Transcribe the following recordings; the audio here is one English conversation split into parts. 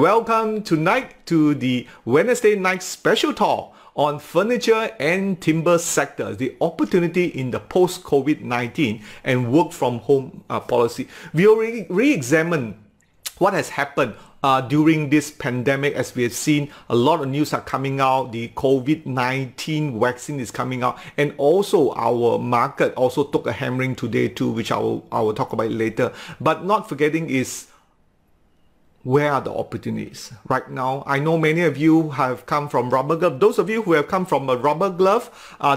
Welcome tonight to the Wednesday night special talk on furniture and timber sectors, the opportunity in the post-COVID-19 and work from home policy. We already re-examine what has happened during this pandemic. As we have seen, a lot of news are coming out. The COVID-19 vaccine is coming out, and also our market also took a hammering today too, which I will talk about later. But not forgetting is, where are the opportunities right now? I know many of you have come from rubber glove. Those of you who have come from a rubber glove,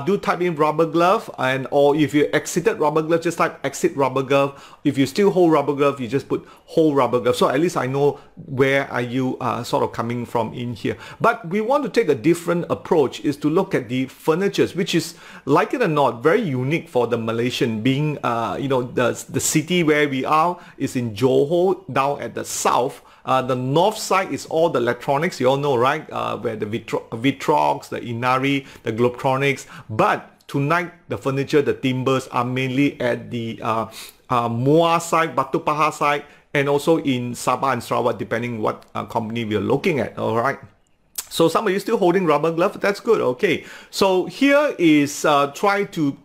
do type in rubber glove, or if you exited rubber glove, just type exit rubber glove. If you still hold rubber glove, you just put hold rubber glove. So at least I know where are you sort of coming from in here. But we want to take a different approach, is to look at the furnitures, which is, like it or not, very unique for the Malaysian, being the city where we are is in Johor, down at the south. The north side is all the electronics, you all know, right? Where the Vitrox, the Inari, the Globetronics. But tonight, the furniture, the timbers are mainly at the Muar side, Batu Pahat side, and also in Sabah and Sarawak, depending what company we are looking at, all right? So some of you still holding rubber glove, that's good, okay. So here is try to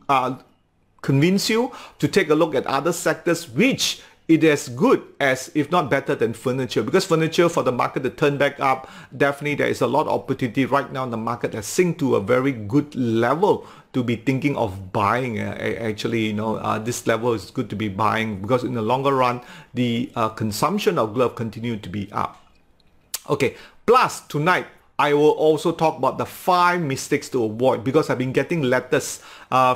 convince you to take a look at other sectors which it is good as, if not better than furniture, because furniture, for the market to turn back up, definitely there is a lot of opportunity right now in the market has synced to a very good level to be thinking of buying. Actually, this level is good to be buying, because in the longer run, the consumption of glove continue to be up. Okay, plus tonight, I will also talk about the 5 mistakes to avoid, because I've been getting letters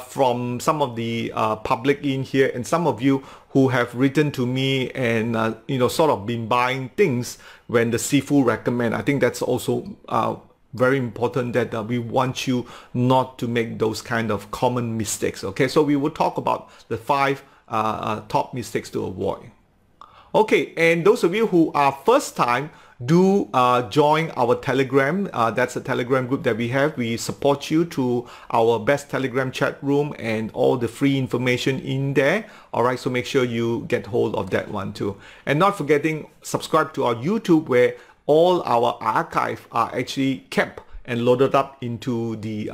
from some of the public in here, and some of you who have written to me and sort of been buying things when the Sifu recommend. I think that's also very important, that we want you not to make those kind of common mistakes. Okay, so we will talk about the 5 top mistakes to avoid. Okay, and those of you who are first time, do join our Telegram. That's a Telegram group that we have. We support you through our best Telegram chat room and all the free information in there. All right, so make sure you get hold of that one too. And not forgetting, subscribe to our YouTube, where all our archive are actually kept and loaded up into the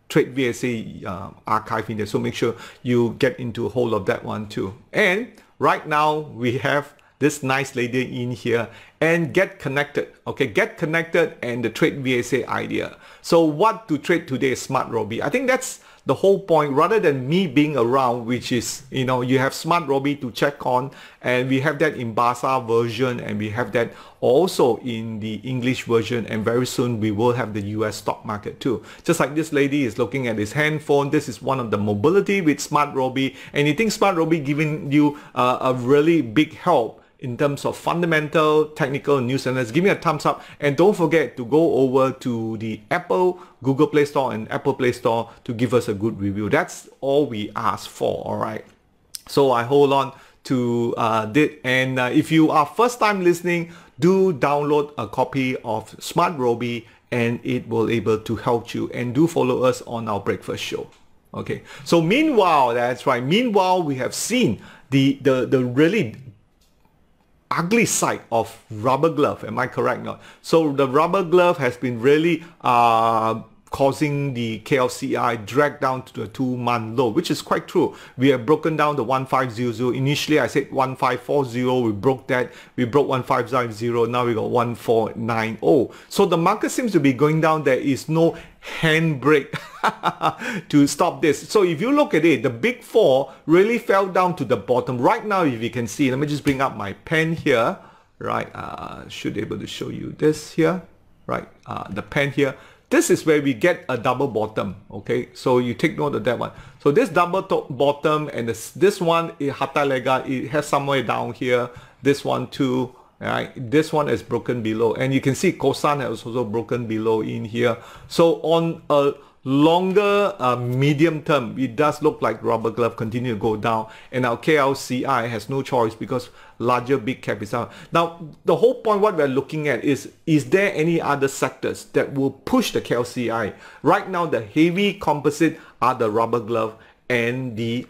Trade VSA archive in there. So make sure you get into hold of that one too. And right now we have this nice lady in here, and get connected. Okay, get connected and the Trade VSA idea. So what to trade today is SmartRobie. I think that's the whole point, rather than me being around, which is, you have SmartRobie to check on, and we have that in Bursa version, and we have that also in the English version, and very soon we will have the US stock market too. Just like this lady is looking at his handphone, this is one of the mobility with SmartRobie, and you think SmartRobie giving you a really big help in terms of fundamental, technical news analysis, give me a thumbs up, and don't forget to go over to the Apple, Google Play Store and Apple Play Store to give us a good review. That's all we ask for, all right? So I hold on to this, and if you are first time listening, do download a copy of SmartRobie, and it will able to help you, and do follow us on our breakfast show. Okay, so meanwhile, that's right, meanwhile we have seen the really ugly side of rubber glove. Am I correct? Not so the rubber glove has been really causing the KLSE drag down to the 2-month low, which is quite true. We have broken down the 1500. Initially I said 1540, we broke that, we broke 1550, now we got 1490. So the market seems to be going down. There is no handbrake to stop this. So if you look at it, the big 4 really fell down to the bottom. Right now, if you can see, let me just bring up my pen here, right? Should be able to show you this here, right? The pen here. This is where we get a double bottom, okay? So you take note of that one. So this double top bottom, and this one, Hatta Lega, it has somewhere down here. This one too, right? This one is broken below. And you can see Kosan has also broken below in here. So on a longer medium term, it does look like rubber glove continue to go down, and our KLCI has no choice because larger big cap is out. Now the whole point, what we're looking at is there any other sectors that will push the KLCI? Right now the heavy composite are the rubber glove and the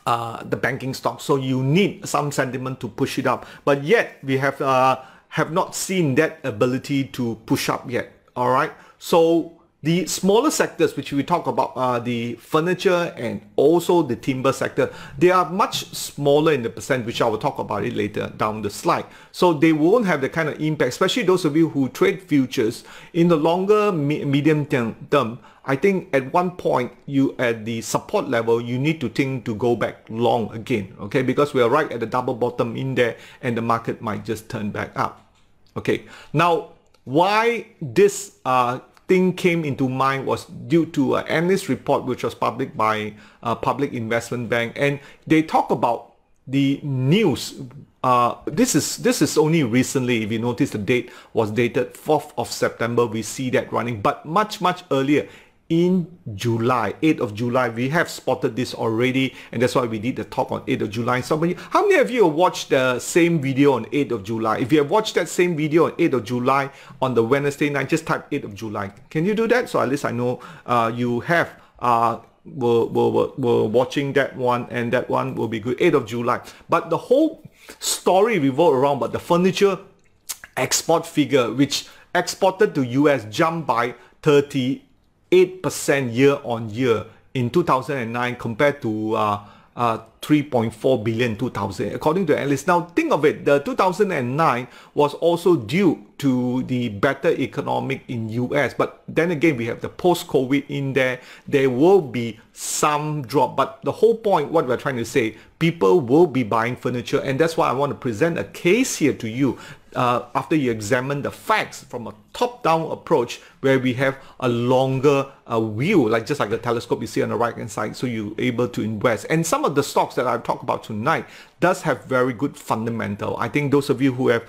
banking stock, so you need some sentiment to push it up, but yet we have have not seen that ability to push up yet. All right. So the smaller sectors, which we talk about, the furniture and also the timber sector, they are much smaller in the percent, which I will talk about it later down the slide. So they won't have the kind of impact, especially those of you who trade futures in the longer medium term. I think at one point, you at the support level, you need to think to go back long again, okay? Because we are right at the double bottom in there and the market might just turn back up. Okay, now why this thing came into mind was due to an analyst report which was published by Public Investment Bank, and they talk about the news. This is only recently. If you notice, the date was dated 4th of September. We see that running, but much earlier. In July, 8th of July, we have spotted this already, and that's why we did the talk on 8th of July. Somebody, how many of you have watched the same video on 8th of July? If you have watched that same video on 8th of July on the Wednesday night, just type 8th of July. Can you do that? So at least I know you have were watching that one, and that one will be good. 8th of July. But the whole story revolved around but the furniture export figure, which exported to US jumped by 38% year on year in 2009 compared to 3.4 billion 2000, according to analysts. Now think of it, the 2009 was also due to the better economic in US, but then again we have the post-COVID in there. There will be some drop, but the whole point, what we're trying to say, people will be buying furniture, and that's why I want to present a case here to you. After you examine the facts from a top-down approach where we have a longer view, like just like the telescope you see on the right hand side, so you're able to invest. And some of the stocks that I've talked about tonight does have very good fundamental. I think those of you who have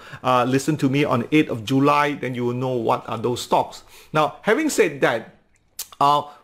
listened to me on 8th of July, then you will know what are those stocks. Now, having said that,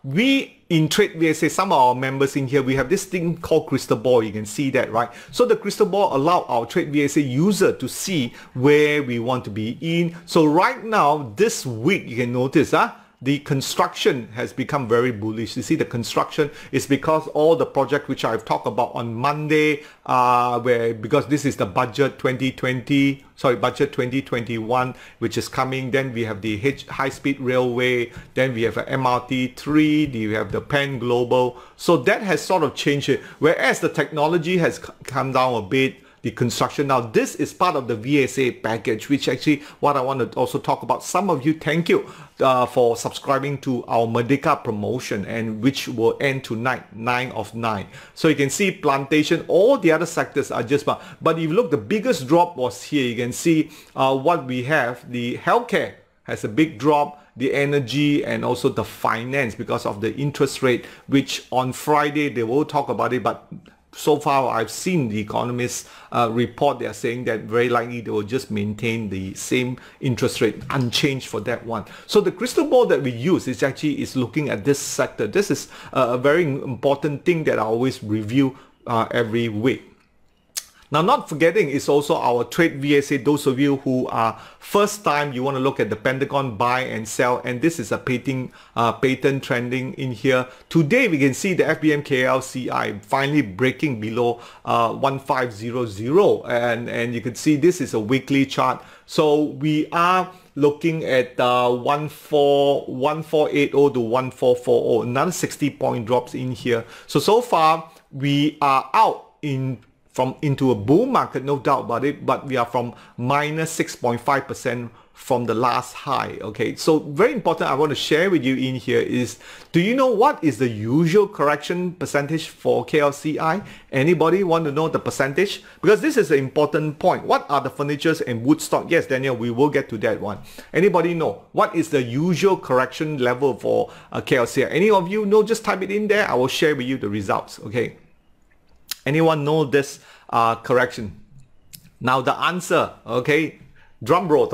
we in Trade VSA, some of our members in here, we have this thing called crystal ball. You can see that, right? So the crystal ball allow our Trade VSA user to see where we want to be in. So right now, this week, you can notice, the construction has become very bullish. You see, the construction is because all the project which I've talked about on Monday, because this is the budget 2021, which is coming. Then we have the high-speed railway. Then we have a MRT3. We have the Pan Global. So that has sort of changed it. Whereas the technology has come down a bit, the construction. Now, this is part of the VSA package, which actually what I want to also talk about. Some of you, thank you for subscribing to our Merdeka promotion, and which will end tonight, 9 of 9. So you can see plantation, all the other sectors are just, but if you look, the biggest drop was here. You can see what we have. The healthcare has a big drop, the energy, and also the finance because of the interest rate, which on Friday they will talk about it, but so far I've seen the economists report, they are saying that very likely they will just maintain the same interest rate unchanged for that one. So the crystal ball that we use is actually looking at this sector. This is a very important thing that I always review every week. Now, not forgetting is also our Trade VSA. Those of you who are first time, you want to look at the Pentagon buy and sell, and this is a patent trending in here. Today we can see the FBM KLCI finally breaking below 1500, and you can see this is a weekly chart. So we are looking at 1480 to 1440, another 60-point drops in here. So far we are out into a bull market, no doubt about it, but we are from minus 6.5% from the last high. Okay, so very important I want to share with you in here is, do you know what is the usual correction percentage for KLCI? Anybody want to know the percentage? Because this is an important point. What are the furnitures and wood stock? Yes, Daniel, we will get to that one. Anybody know what is the usual correction level for KLCI? Any of you know? Just type it in there. I will share with you the results. Okay. Anyone know this correction? Now the answer, okay, drum roll,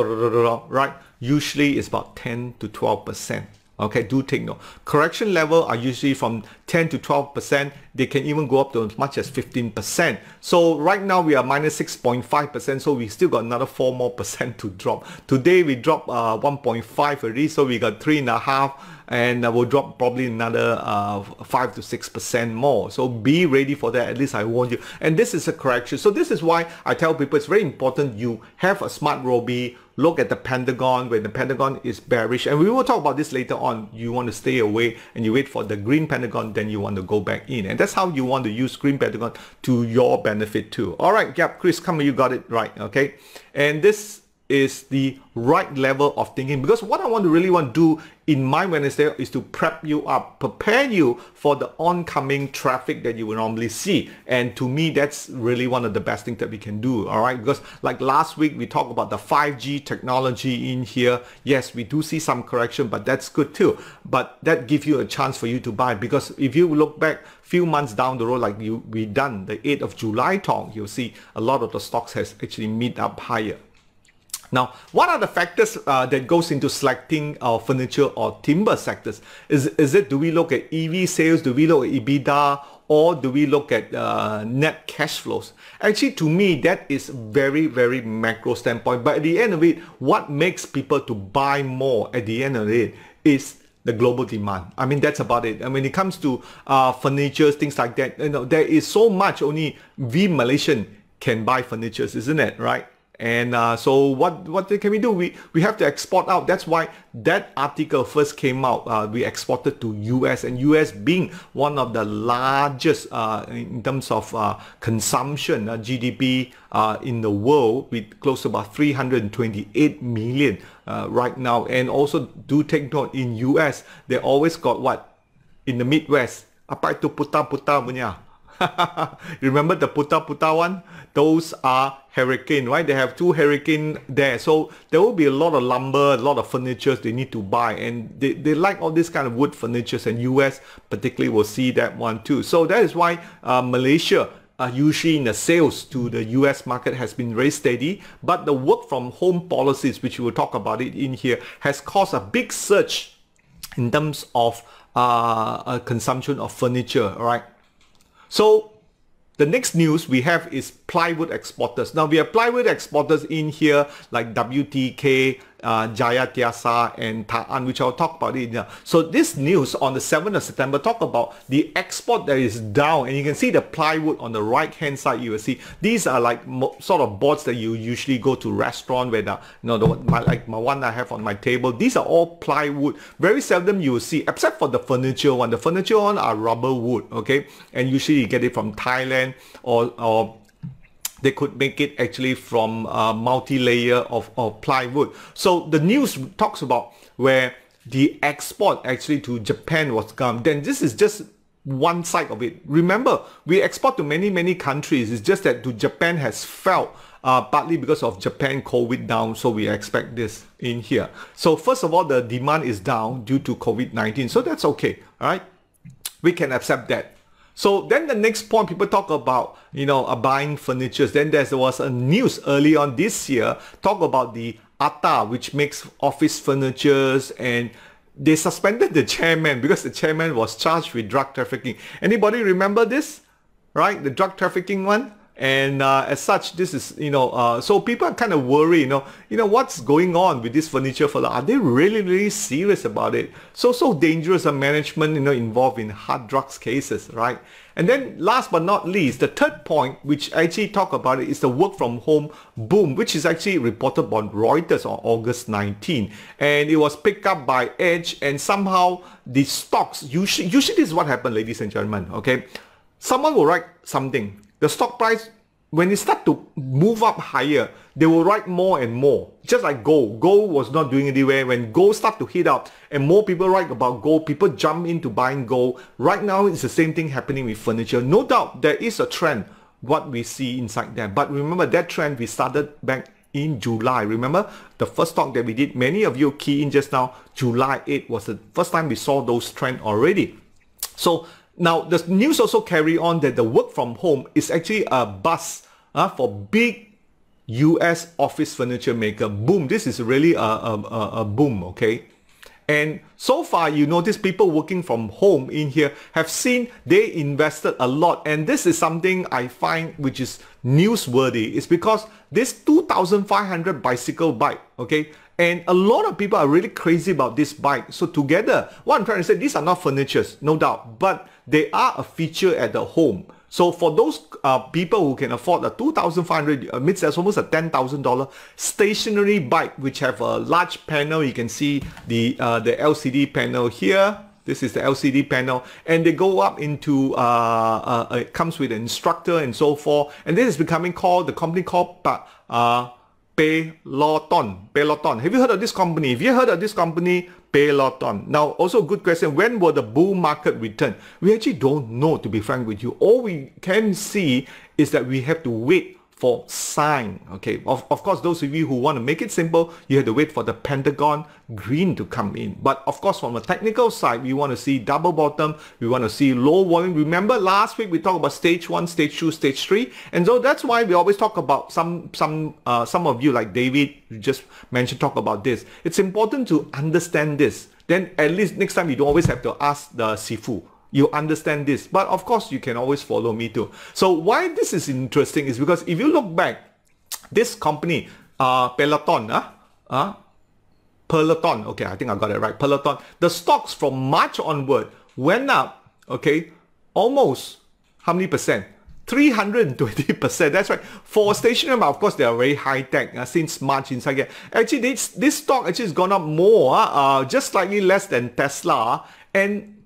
right? Usually it's about 10 to 12%. Okay, do take note. Correction level are usually from 10 to 12%. They can even go up to as much as 15%. So right now we are minus 6.5%. So we still got another 4% more to drop. Today we dropped 1.5 already. So we got 3.5. and will drop probably another 5 to 6% more. So be ready for that. At least I warn you. And this is a correction. So this is why I tell people it's very important you have a SmartRobie. Look at the Pentagon when the Pentagon is bearish, and we will talk about this later on. You want to stay away and you wait for the green Pentagon, then you want to go back in, and that's how you want to use green Pentagon to your benefit too. All right, yeah, Chris, come on, you got it right, okay? And this is the right level of thinking, because what I really want to do in my Wednesday is to prep you up, prepare you for the oncoming traffic that you will normally see. And to me, that's really one of the best things that we can do. All right, because like last week we talked about the 5G technology in here. Yes, we do see some correction, but that's good too. But that gives you a chance for you to buy, because if you look back few months down the road, like we done the 8th of July talk, you'll see a lot of the stocks has actually moved up higher. Now, what are the factors that goes into selecting our furniture or timber sectors? Is it, do we look at EV sales? Do we look at EBITDA? Or do we look at net cash flows? Actually, to me, that is very, very macro standpoint. But at the end of it, what makes people to buy more at the end of it is the global demand. I mean, that's about it. And when it comes to furniture, things like that, you know, there is so much only we Malaysian can buy furniture, isn't it? Right? And so what can we do? We have to export out. That's why that article first came out. We exported to US, and US being one of the largest in terms of consumption, GDP in the world, with close to about 328 million right now. And also do take note, in US, they always got what? In the Midwest, apa itu puta-puta punya? Remember the puta-puta one? Those are hurricane, right? They have 2 hurricanes there. So there will be a lot of lumber, a lot of furniture they need to buy. And they like all this kind of wood furnitures, and US particularly will see that one too. So that is why Malaysia usually in the sales to the US market has been very steady. But the work from home policies, which we will talk about it in here, has caused a big surge in terms of consumption of furniture, right? So the next news we have is plywood exporters. Now we have plywood exporters in here like WTK, Jaya Tiasa and Ta'an, which I'll talk about it now. So this news on the 7th of September talk about the export that is down, and you can see the plywood on the right hand side. You will see these are like sort of boards that you usually go to restaurant where like my one I have on my table. These are all plywood. Very seldom you will see, except for the furniture one. The furniture one are rubber wood, okay, and usually you get it from Thailand, or they could make it actually from multi-layer of plywood. So the news talks about where the export actually to Japan was gone. Then this is just one side of it. Remember, we export to many countries. It's just that to Japan has felt partly because of Japan COVID down. So we expect this in here. So first of all, the demand is down due to COVID-19. So that's okay. All right. We can accept that. So then the next point, people talk about, you know, buying furniture. Then there was a news early on this year, talk about the ATA, which makes office furnitures, and they suspended the chairman because the chairman was charged with drug trafficking. Anybody remember this? Right? The drug trafficking one? And as such, this is, you know, so people are kind of worried, you know, what's going on with this furniture fella? Are they really serious about it? So dangerous a management, you know, involved in hard drugs cases, right? And then last but not least, the third point, which I actually talk about it, is the work from home boom, which is actually reported by Reuters on August 19. And it was picked up by Edge, and somehow the stocks, usually this is what happened, ladies and gentlemen, okay? Someone will write something. The stock price, when it start to move up higher, they will write more and more. Just like gold. Gold was not doing anywhere. When gold start to hit up and more people write about gold, people jump into buying gold. Right now, it's the same thing happening with furniture. No doubt there is a trend, what we see inside there. But remember, that trend we started back in July. Remember the first talk that we did, many of you key in just now, July 8 was the first time we saw those trends already. So now, the news also carry on that the work from home is actually a bust for big US office furniture maker. Boom, this is really a boom, okay? And so far, you notice people working from home in here have seen they invested a lot. And this is something I find which is newsworthy. It's because this 2,500 bicycle bike, okay, And a lot of people are really crazy about this bike. So together, what I'm trying to say, these are not furnitures, no doubt, but they are a feature at the home. So for those people who can afford a 2,500, means that's almost a $10,000 stationary bike, which have a large panel. You can see the LCD panel here. This is the LCD panel, and they go up into, it comes with an instructor and so forth. And this is becoming called, the company called Peloton. Have you heard of this company? If you heard of this company, Peloton. Now, also good question. When will the bull market return? We actually don't know, to be frank with you. All we can see is that we have to wait for sign. Okay, of course, those of you who want to make it simple, you have to wait for the Pentagon green to come in. But of course, from a technical side, we want to see double bottom, we want to see low volume. Remember last week we talked about stage 1, stage 2, stage 3, and so that's why we always talk about some of you like David, you just mentioned, talk about this. It's important to understand this. Then at least next time you don't always have to ask the Sifu. You understand this, but of course you can always follow me too. So why this is interesting is because if you look back, this company, Peloton, okay, I think I got it right, Peloton, the stocks from March onward went up, okay, almost, how many percent? 320%. That's right. For stationary, of course, they are very high tech since March inside here. Actually, this stock actually has gone up more, just slightly less than Tesla. And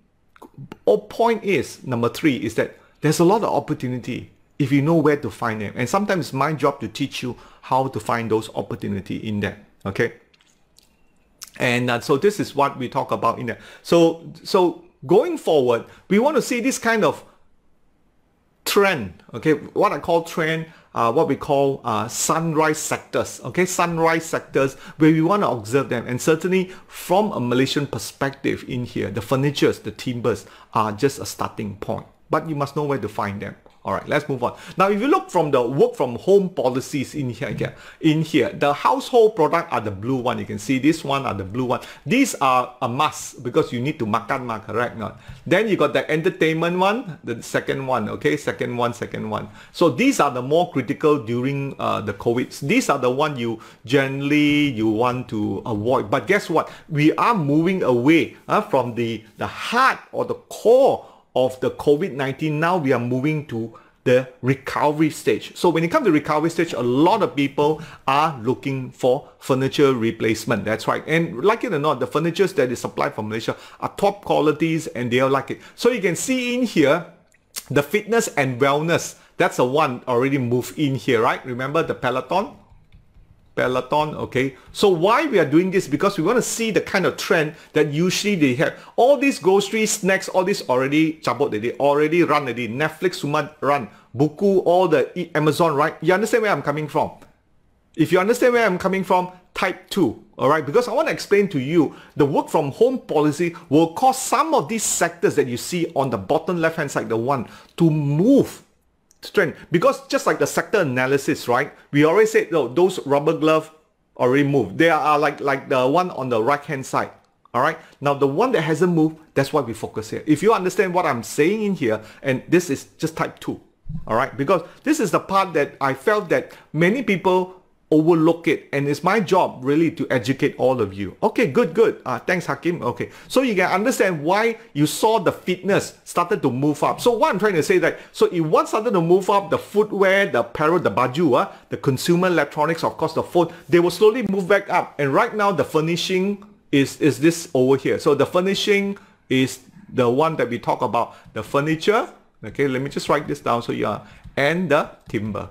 point is, number 3, is that there's a lot of opportunity if you know where to find them. And sometimes it's my job to teach you how to find those opportunity in there. Okay. And so this is what we talk about in there. So going forward, we want to see this kind of trend, okay, what I call trend, what we call sunrise sectors, okay, sunrise sectors where we want to observe them. And certainly from a Malaysian perspective in here, the furnitures, the timbers are just a starting point, but you must know where to find them. All right, let's move on. Now, if you look from the work from home policies in here, the household product are the blue one. You can see this one are the blue one. These are a must because you need to makan, correct? Not. Then you got the entertainment one, the second one, okay, second one. So these are the more critical during the COVID. These are the one you generally want to avoid. But guess what? We are moving away from the heart or the core of the COVID-19. Now we are moving to the recovery stage. So when it comes to recovery stage, a lot of people are looking for furniture replacement. That's right. And like it or not, the furnitures that is supplied from Malaysia are top qualities and they are like it. So you can see in here, the fitness and wellness. That's the one already moved in here, right? Remember the Peloton, okay. So why we are doing this? Because we want to see the kind of trend that usually they have. All these grocery snacks, all this already cabut, they already run already. Netflix semua run, buku, all the Amazon, right? You understand where I'm coming from? If you understand where I'm coming from, type 2, all right? Because I want to explain to you, the work from home policy will cause some of these sectors that you see on the bottom left hand side, the one, to move trend. Because just like the sector analysis, right? We already said, oh, those rubber gloves already moved. They are like the one on the right hand side. All right. Now the one that hasn't moved, that's why we focus here. If you understand what I'm saying in here, and this is just type 2. All right. Because this is the part that I felt that many people overlook it, and it's my job really to educate all of you. Okay, good. Thanks, Hakim. Okay, so you can understand why you saw the fitness started to move up. So what I'm trying to say that, so if one started to move up, the footwear, the apparel, the baju, the consumer electronics, of course, the phone, they will slowly move back up. And right now, the furnishing is this over here. So the furnishing is the one that we talk about, the furniture. Okay, let me just write this down so you are, and the timber.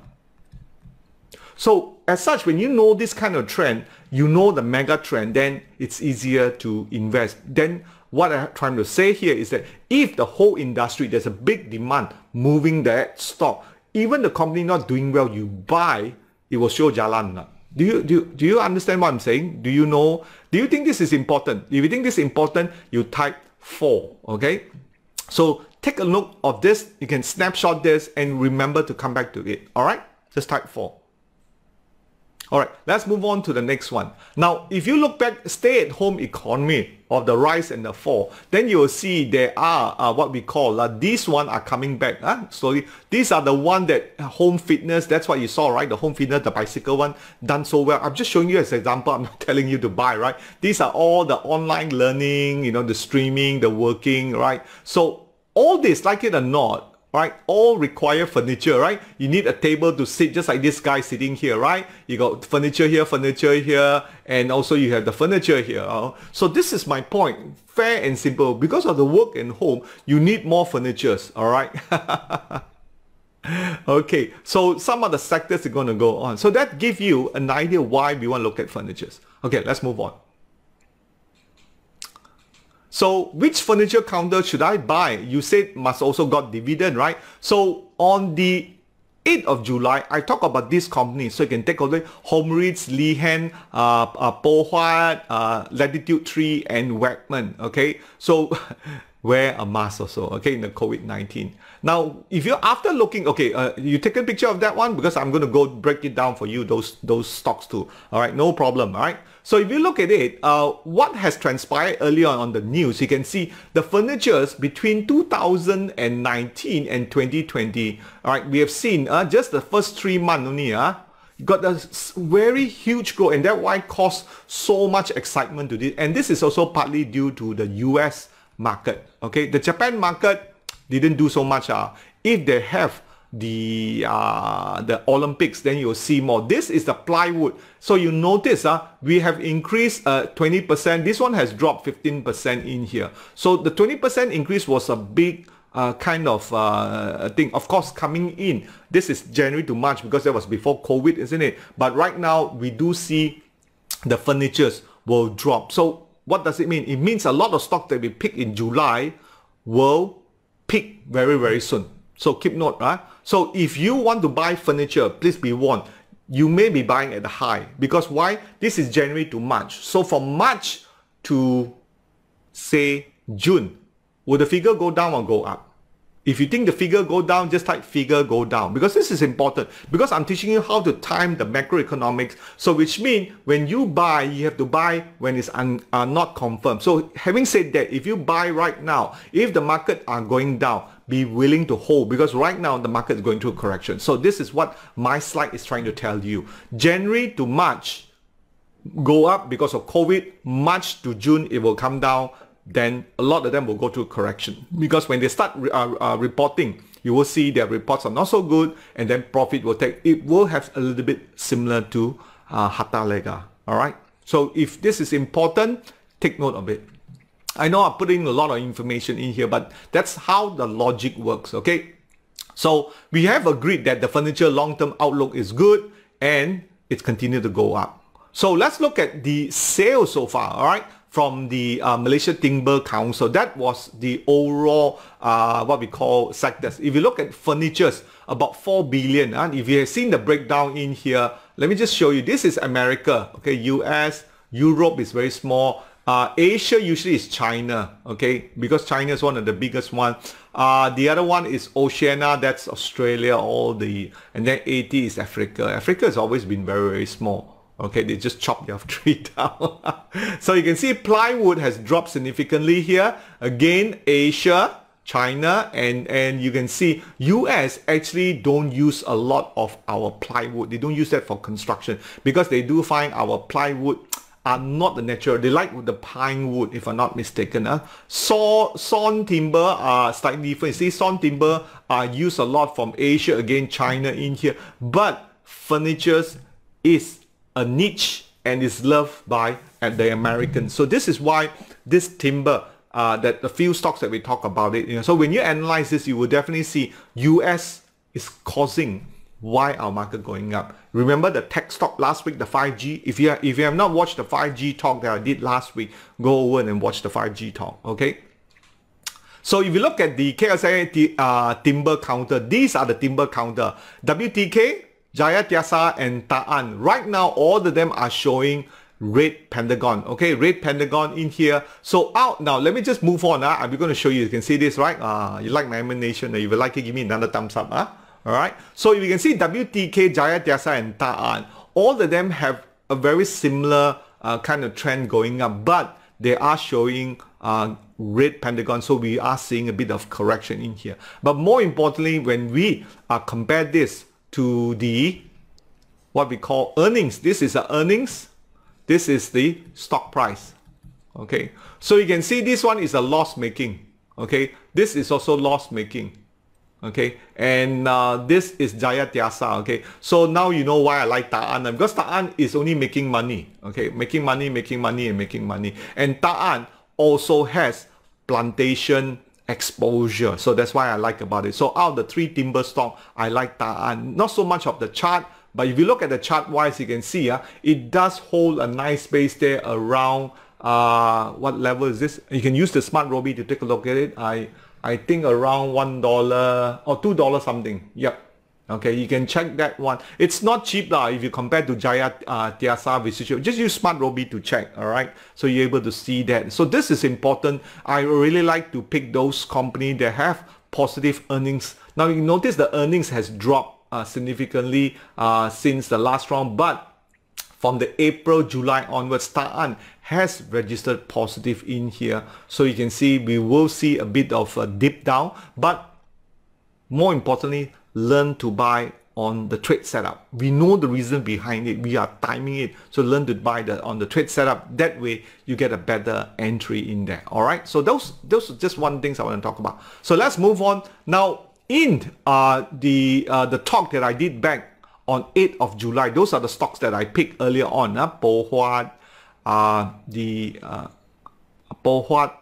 So as such, when you know this kind of trend, you know the mega trend, then it's easier to invest. Then what I'm trying to say here is that if the whole industry, there's a big demand moving that stock, even the company not doing well, you buy, it will show jalan. Do you understand what I'm saying? Do you know? Do you think this is important? If you think this is important, you type 4, okay? So take a look of this. You can snapshot this and remember to come back to it, all right? Just type 4. All right, let's move on to the next one. Now, if you look back, stay-at-home economy of the rise and the fall, then you will see there are what we call, these one are coming back slowly. These are the one that home fitness, that's what you saw, right? The home fitness, the bicycle one, done so well. I'm just showing you as an example. I'm not telling you to buy, right? These are all the online learning, you know, the streaming, the working, right? So all this, like it or not, right, all require furniture, right? You need a table to sit, just like this guy sitting here, right? You got furniture here, and also you have the furniture here. So this is my point, fair and simple. Because of the work and home, you need more furnitures, all right? Okay, so some of the sectors are going to go on. So that gives you an idea why we want to look at furnitures. Okay, let's move on. So which furniture counter should I buy? You said must also got dividend, right? So on the 8th of July, I talk about this company. So you can take a look: Homeritz, Lihan, Po Huat, Latitude 3, and Wegman. Okay, so wear a mask also, okay, in the COVID-19. Now, if you're after looking, okay, you take a picture of that one, because I'm going to go break it down for you, those stocks too. All right, no problem. All right. So if you look at it, what has transpired earlier on the news, you can see the furnitures between 2019 and 2020. All right, we have seen just the first 3 months only, got a very huge growth, and that's why caused so much excitement to this. And this is also partly due to the US market. Okay, the Japan market didn't do so much. If they have the Olympics, then you'll see more. This is the plywood. So you notice we have increased 20%. This one has dropped 15% in here. So the 20% increase was a big kind of thing. Of course, coming in, this is January to March, because that was before COVID, isn't it? But right now, we do see the furnitures will drop. So what does it mean? It means a lot of stock that we pick in July will peak very, very soon. So keep note. So if you want to buy furniture, please be warned. You may be buying at the high. Because why? This is January to March. So from March to, say, June, will the figure go down or go up? If you think the figure go down, just type figure go down, because this is important, because I'm teaching you how to time the macroeconomics. So which means when you buy, you have to buy when it's not confirmed. So having said that, if you buy right now, if the market are going down, be willing to hold, because right now the market is going through a correction. So this is what my slide is trying to tell you. January to March go up because of COVID. March to June it will come down. Then a lot of them will go through correction, because when they start reporting, you will see their reports are not so good, and then profit will take, it will have a little bit similar to Hatta Lega. All right. So if this is important, take note of it. I know I'm putting a lot of information in here, but that's how the logic works. Okay. So we have agreed that the furniture long-term outlook is good, and it's continued to go up. So let's look at the sales so far. All right. From the Malaysia Timber Council. That was the overall what we call sectors. If you look at furnitures, about 4 billion. If you have seen the breakdown in here, let me just show you. This is America, okay, US, Europe is very small. Asia usually is China, okay, because China is one of the biggest one. The other one is Oceania, that's Australia, and then 80 is Africa. Africa has always been very, very small. Okay, they just chopped their tree down. So you can see plywood has dropped significantly here. Again, Asia, China, and you can see US actually don't use a lot of our plywood. They don't use that for construction, because they do find our plywood are not the natural. They like the pine wood, if I'm not mistaken. Sawn timber are slightly different. You see, sawn timber are used a lot from Asia, again China in here. But furnitures is a niche and is loved by the Americans. So this is why this timber, that the few stocks that we talk about it, so when you analyze this, you will definitely see US is causing why our market going up. Remember the tech stock last week, the 5G? If you have not watched the 5G talk that I did last week, go over and watch the 5G talk, okay? So if you look at the KLSE timber counter, these are the timber counter. WTK, Jaya Tiasa, and Ta'an. Right now, all of them are showing red pentagon. Okay, red pentagon in here. So out now, let me just move on. I'm going to show you. You can see this, right? You like my animation? If you like it, give me another thumbs up. All right. So you can see WTK, Jaya Tiasa, and Ta'an. all of them have a very similar kind of trend going up, but they are showing red pentagon, so we are seeing a bit of correction in here. But more importantly, when we compare this to the what we call earnings, this is the earnings, this is the stock price. Okay, so you can see this one is a loss making. Okay, this is also loss making. Okay, and this is Jaya Tiasa. Okay, so now you know why I like Ta'an, because Ta'an is only making money. Okay, making money, and Ta'an also has plantation exposure, so that's why I like about it. So out of the three timber stock, I like Ta'an. Not so much of the chart, but if you look at the chart wise, you can see it does hold a nice base there around what level is this? You can use the SmartRobie to take a look at it. I think around $1 or $2 something. Yep. Okay, you can check that one. It's not cheap if you compare to Jaya Tiasa Visit. Just use SmartRobie to check. All right, so you're able to see that. So this is important. I really like to pick those companies that have positive earnings. Now you notice the earnings has dropped significantly since the last round, but from the April, July onwards, Ta'an has registered positive in here. So you can see we will see a bit of a dip down, but more importantly, learn to buy on the trade setup. We know the reason behind it. We are timing it. So learn to buy on the trade setup. That way you get a better entry in there. All right. So those are just one things I want to talk about. So let's move on. Now in the talk that I did back on 8th of July, those are the stocks that I picked earlier on. Po Huat, Po Huat,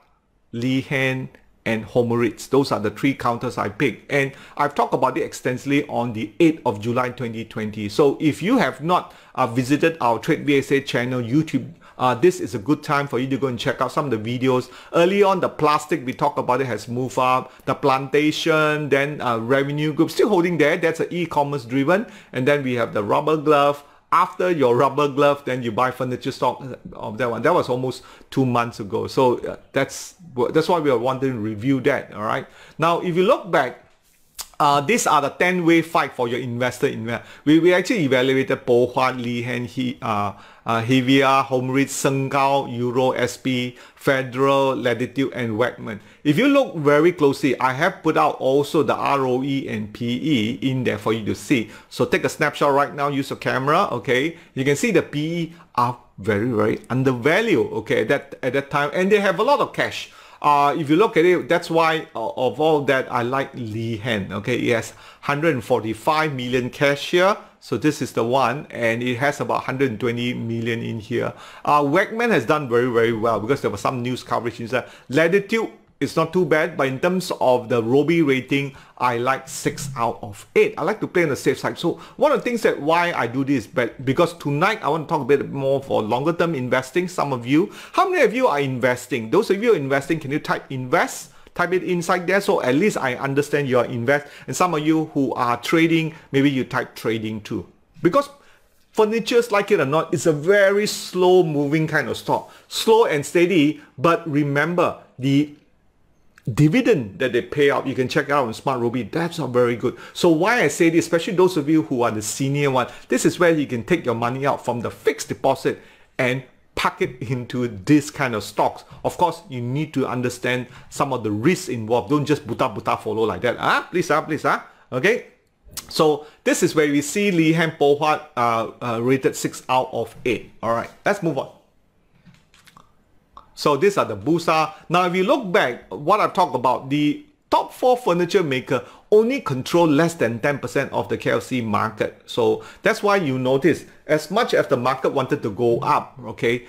Lee Hen, and Homeritz. Those are the three counters I picked, and I've talked about it extensively on the 8th of July 2020. So if you have not visited our Trade VSA channel YouTube, this is a good time for you to go and check out some of the videos. Early on, the plastic, we talked about it, has moved up. The plantation, then revenue group, still holding there. That's an e-commerce driven. And then we have the rubber glove. After your rubber glove, then you buy furniture stock of that one. That was almost 2 months ago. So that's why we are wanting to review that. All right. Now, if you look back, these are the 10-way fight for your investor. We actually evaluated Po Huat, Lee Hen, Hevia, Homeritz, Sengao, Euro, SP, Federal, Latitude, and Wegman. If you look very closely, I have put out also the ROE and PE in there for you to see. So take a snapshot right now, use your camera, okay? You can see the PE are very, very undervalued, okay, at that time, and they have a lot of cash. If you look at it, that's why of all that I like Lee Hen. Okay, it has 145 million cash here. So this is the one, and it has about 120 million in here. Wegman has done very, very well because there was some news coverage inside. Latitude is not too bad, but in terms of the Robie rating, I like 6 out of 8. I like to play on the safe side. So one of the things that why I do this, but because tonight I want to talk a bit more for longer term investing. Some of you, how many of you are investing? Those of you who are investing, can you type invest? Type it inside there, so at least I understand you are invest. And some of you who are trading, maybe you type trading too. Because furnitures, like it or not, it's a very slow moving kind of stock. Slow and steady, but remember the dividend that they pay out, you can check out on SmartRobie. That's not very good. So why I say this, especially those of you who are the senior one, this is where you can take your money out from the fixed deposit and pack it into this kind of stocks. Of course, you need to understand some of the risks involved. Don't just buta follow like that. Please. Okay. So this is where we see Lee Hen, Po Huat rated 6 out of 8. All right, let's move on. So these are the Bursa. Now, if you look back, what I've talked about, the top 4 furniture maker only control less than 10% of the KLSE market. So that's why you notice, as much as the market wanted to go up, okay,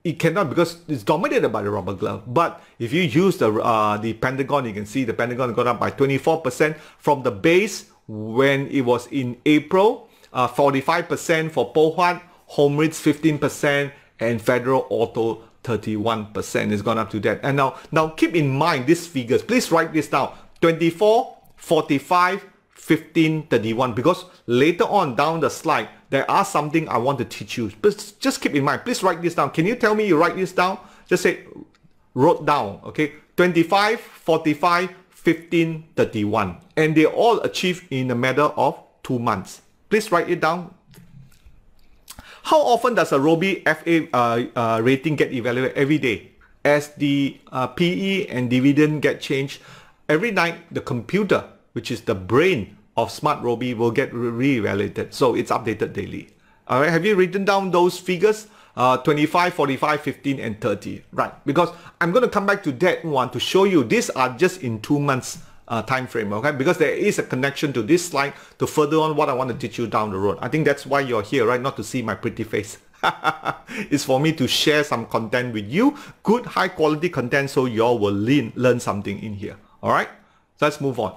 it cannot because it's dominated by the rubber glove. But if you use the Pentagon, you can see the Pentagon got up by 24% from the base when it was in April, 45% for Po Huat, Homeritz 15%, and Federal Auto 31% is gone up to that. And now keep in mind these figures. Please write this down. 24, 45, 15, 31. Because later on down the slide, there are something I want to teach you. But just keep in mind. Please write this down. Can you tell me you write this down? Just say, wrote down. Okay. 25, 45, 15, 31. And they all achieved in a matter of 2 months. Please write it down. How often does a Robie FA rating get evaluated? Every day. As the PE and dividend get changed, every night the computer, which is the brain of SmartRobie, will get re-evaluated. So it's updated daily. All right, have you written down those figures? 25, 45, 15, and 30. Right, because I'm going to come back to that one to show you these are just in 2 months time frame, okay? Because there is a connection to this slide to further on what I want to teach you down the road. I think that's why you're here, right? Not to see my pretty face. It's for me to share some content with you, good high quality content, so you all will learn something in here. All right, so let's move on.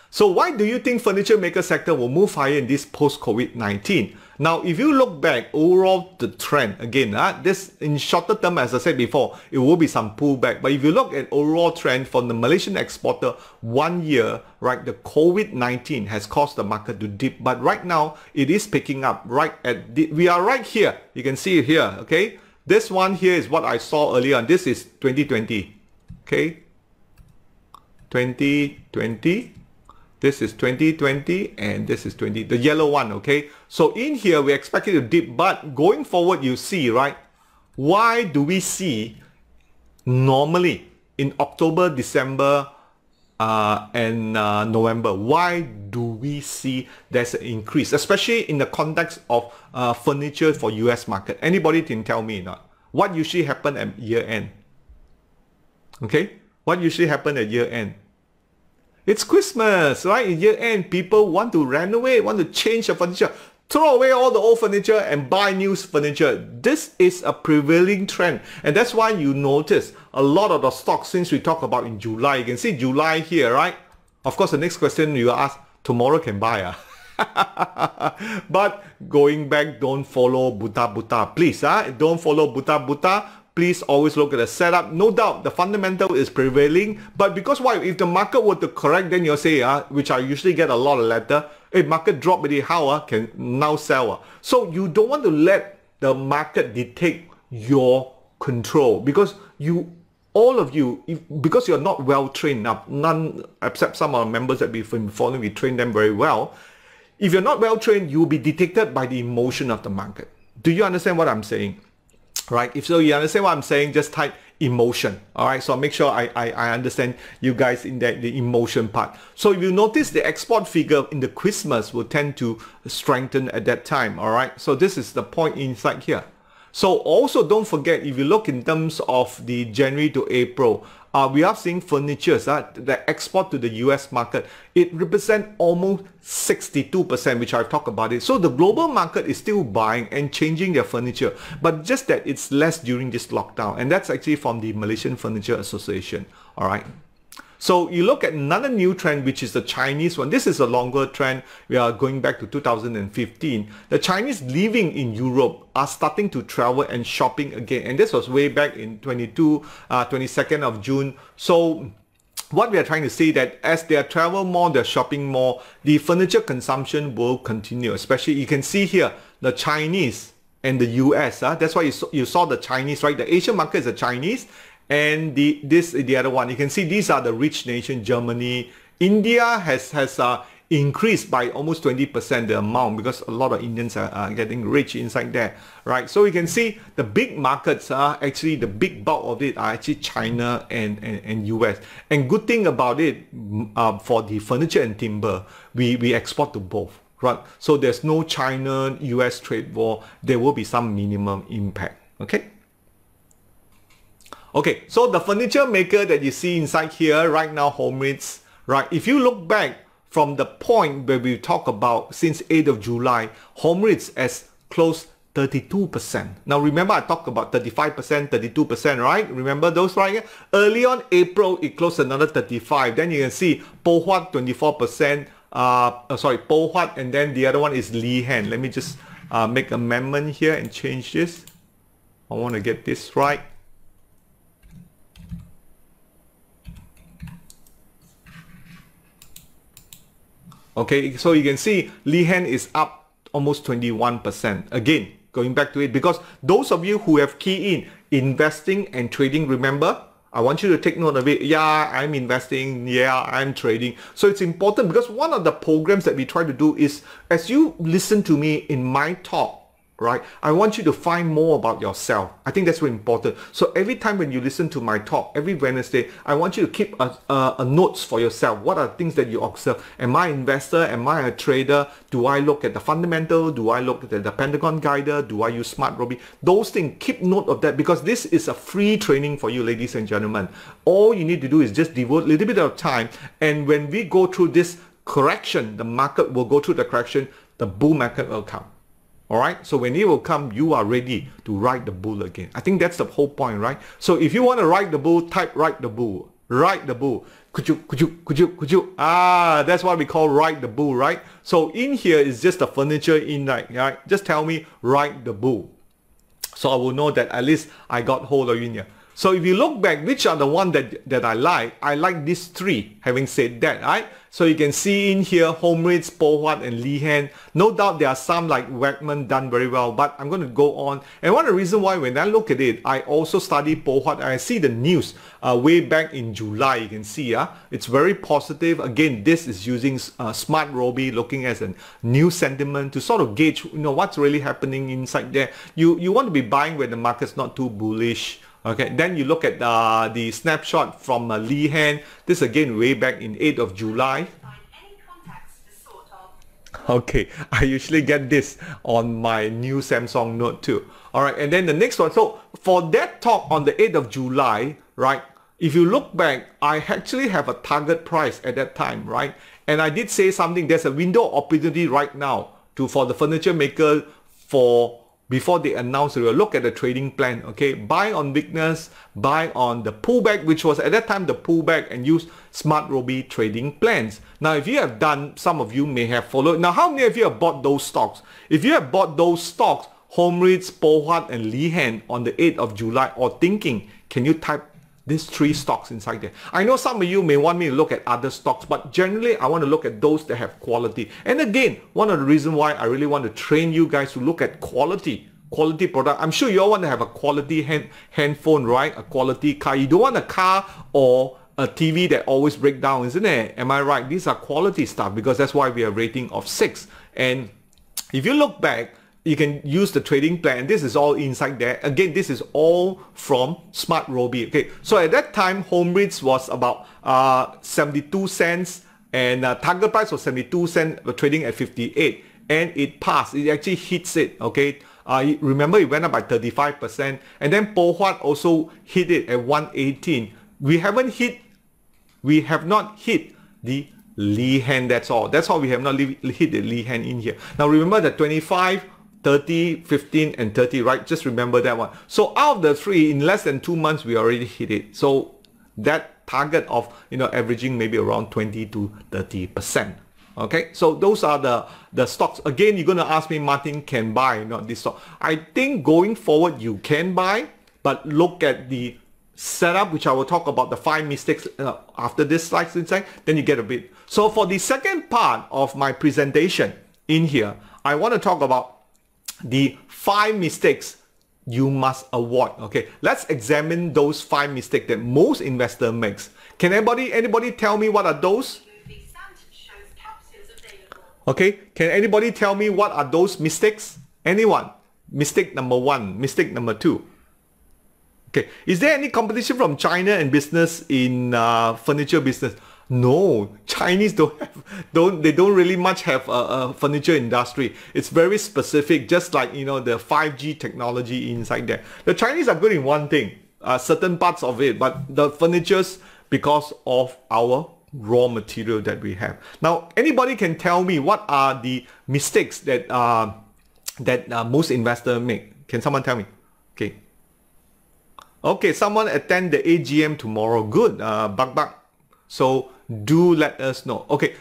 So why do you think furniture maker sector will move higher in this post-COVID-19? Now, if you look back overall the trend, again, this in shorter term, as I said before, it will be some pullback. But if you look at overall trend from the Malaysian exporter 1 year, right, the COVID-19 has caused the market to dip. But right now, it is picking up right at, we are right here. You can see it here, okay? This one here is what I saw earlier on. This is 2020, okay? 2020. This is 2020 and this is 20, the yellow one, okay? So in here, we expect it to dip, but going forward, you see, right? Why do we see normally in October, December, and November, why do we see there's an increase, especially in the context of furniture for US market? Anybody can tell me not? What usually happen at year end? Okay? What usually happen at year end? It's Christmas, right? In year end, people want to renovate, want to change the furniture, throw away all the old furniture and buy new furniture. This is a prevailing trend. And that's why you notice a lot of the stocks since we talk about in July. You can see July here, right? Of course, the next question you ask, tomorrow can buy. But going back, don't follow buta. Please, don't follow buta. Please always look at the setup. No doubt the fundamental is prevailing, but because why? If the market were to correct, then you'll say, which I usually get a lot of letter, if market drop already, how can now sell? So you don't want to let the market dictate your control, because all of you, because you're not well trained up, none except some of our members that we've been following, we train them very well. If you're not well trained, you'll be dictated by the emotion of the market. Do you understand what I'm saying? Right, if so you understand what I'm saying, just type emotion. All right, so I'll make sure I understand you guys in that the emotion part. So if you notice, the export figure in the Christmas will tend to strengthen at that time. All right, so this is the point inside here. So also don't forget, if you look in terms of the January to April, we are seeing furniture that export to the US market. It represents almost 62%, which I've talked about it. So the global market is still buying and changing their furniture, but just that it's less during this lockdown. And that's actually from the Malaysian Furniture Association. All right. So you look at another new trend, which is the Chinese one. This is a longer trend. We are going back to 2015. The Chinese living in Europe are starting to travel and shopping again. And this was way back in 22nd of June. So what we are trying to say that as they travel more, they're shopping more, the furniture consumption will continue. Especially you can see here, the Chinese and the US. That's why you saw the Chinese, right? The Asian market is the Chinese. And this is the other one. You can see these are the rich nation. Germany, India has increased by almost 20% the amount, because a lot of Indians are getting rich inside there, right? So you can see the big markets are actually, the big bulk of it are actually China and US. And good thing about it, for the furniture and timber, we export to both, right? So there's no China-US trade war. There will be some minimum impact, okay? Okay, so the furniture maker that you see inside here right now, Homerates, right? If you look back from the point where we talk about since 8th of July, Homerates has closed 32%. Now remember I talked about 35%, 32%, right? Remember those, right? Early on April, it closed another 35. Then you can see Po Huat 24%, Po Huat, and then the other one is Lee Han. Let me just make an amendment here and change this. I want to get this right. Okay, so you can see Lee Han is up almost 21%. Again, going back to it, because those of you who have key in investing and trading, remember, I want you to take note of it. Yeah, I'm investing. Yeah, I'm trading. So it's important, because one of the programs that we try to do is, as you listen to me in my talk, right? I want you to find more about yourself. I think that's very important. So every time when you listen to my talk, every Wednesday, I want you to keep a notes for yourself. What are things that you observe? Am I an investor? Am I a trader? Do I look at the fundamental? Do I look at the Pentagon Guider? Do I use SmartRobie? Those things, keep note of that, because this is a free training for you, ladies and gentlemen. All you need to do is just devote a little bit of time, and when we go through this correction, the market will go through the correction, the bull market will come. All right, so when it will come, you are ready to ride the bull again. I think that's the whole point, right? So if you want to ride the bull, type ride the bull. Ride the bull. Could you? That's what we call ride the bull, right? So in here is just the furniture in, right? Just tell me ride the bull. So I will know that at least I got hold of you in here. So if you look back, which are the one that I like these three, having said that, right? So you can see in here, Home Rates, Po Huat and Lee Han. No doubt there are some like Wegman done very well, but I'm going to go on. And one of the reasons why when I look at it, I also study Po Huat. I see the news way back in July. You can see, it's very positive. Again, this is using SmartRobie, looking at a new sentiment to sort of gauge, what's really happening inside there. You want to be buying when the market's not too bullish. Okay, then you look at the snapshot from Lee Han. This again way back in 8th of July. Okay, I usually get this on my new Samsung Note 2. Alright, and then the next one. So for that talk on the 8th of July, right, if you look back, I actually have a target price at that time, right? And I did say something, there's a window of opportunity right now for the furniture maker before they announce it. Look at the trading plan, okay? Buy on weakness, buy on the pullback, which was at that time the pullback, and use SmartRobie trading plans. Now, if you have done, some of you may have followed. Now, how many of you have bought those stocks? If you have bought those stocks, Home Rates, Po Huat and Lee Han on the 8th of July, or thinking, can you type these three stocks inside there? I know some of you may want me to look at other stocks, but generally I want to look at those that have quality. And again, one of the reasons why I really want to train you guys to look at quality product. I'm sure you all want to have a quality handphone, right? A quality car. You don't want a car or a TV that always breaks down, isn't it? Am I right? These are quality stuff, because that's why we are rating of 6. And if you look back, you can use the trading plan. This is all inside there. Again, this is all from SmartRobie. Okay, so at that time, Home Rates was about 72 cents, and target price was 72 cents. We're trading at 58, and it passed. It actually hits it. Okay, remember it went up by 35%, and then Po Huat also hit it at 118. We have not hit the Lee Han. That's all. We have not hit the Lee Han in here. Now remember that 25. 30, 15 and 30, right? Just remember that one. So out of the three, in less than 2 months, we already hit it. So that target of, averaging maybe around 20 to 30%. Okay, so those are the stocks. Again, you're going to ask me, Martin, can buy, not this stock. I think going forward, you can buy, but look at the setup, which I will talk about the 5 mistakes after this slide inside, then you get a bit. So for the second part of my presentation in here, I want to talk about the 5 mistakes you must avoid. Okay, let's examine those 5 mistakes that most investor makes. Can anybody tell me what are those? Okay, can anybody tell me what are those mistakes? Anyone? Mistake number 1, mistake number 2. Okay, is there any competition from China and business in furniture business? No, Chinese don't really much have a furniture industry. It's very specific, just like the 5G technology inside there. The Chinese are good in one thing, certain parts of it, but the furnitures, because of our raw material that we have. Now, anybody can tell me what are the mistakes that most investors make? Can someone tell me? Okay, someone attend the AGM tomorrow. Good, Bak. So do let us know. Okay,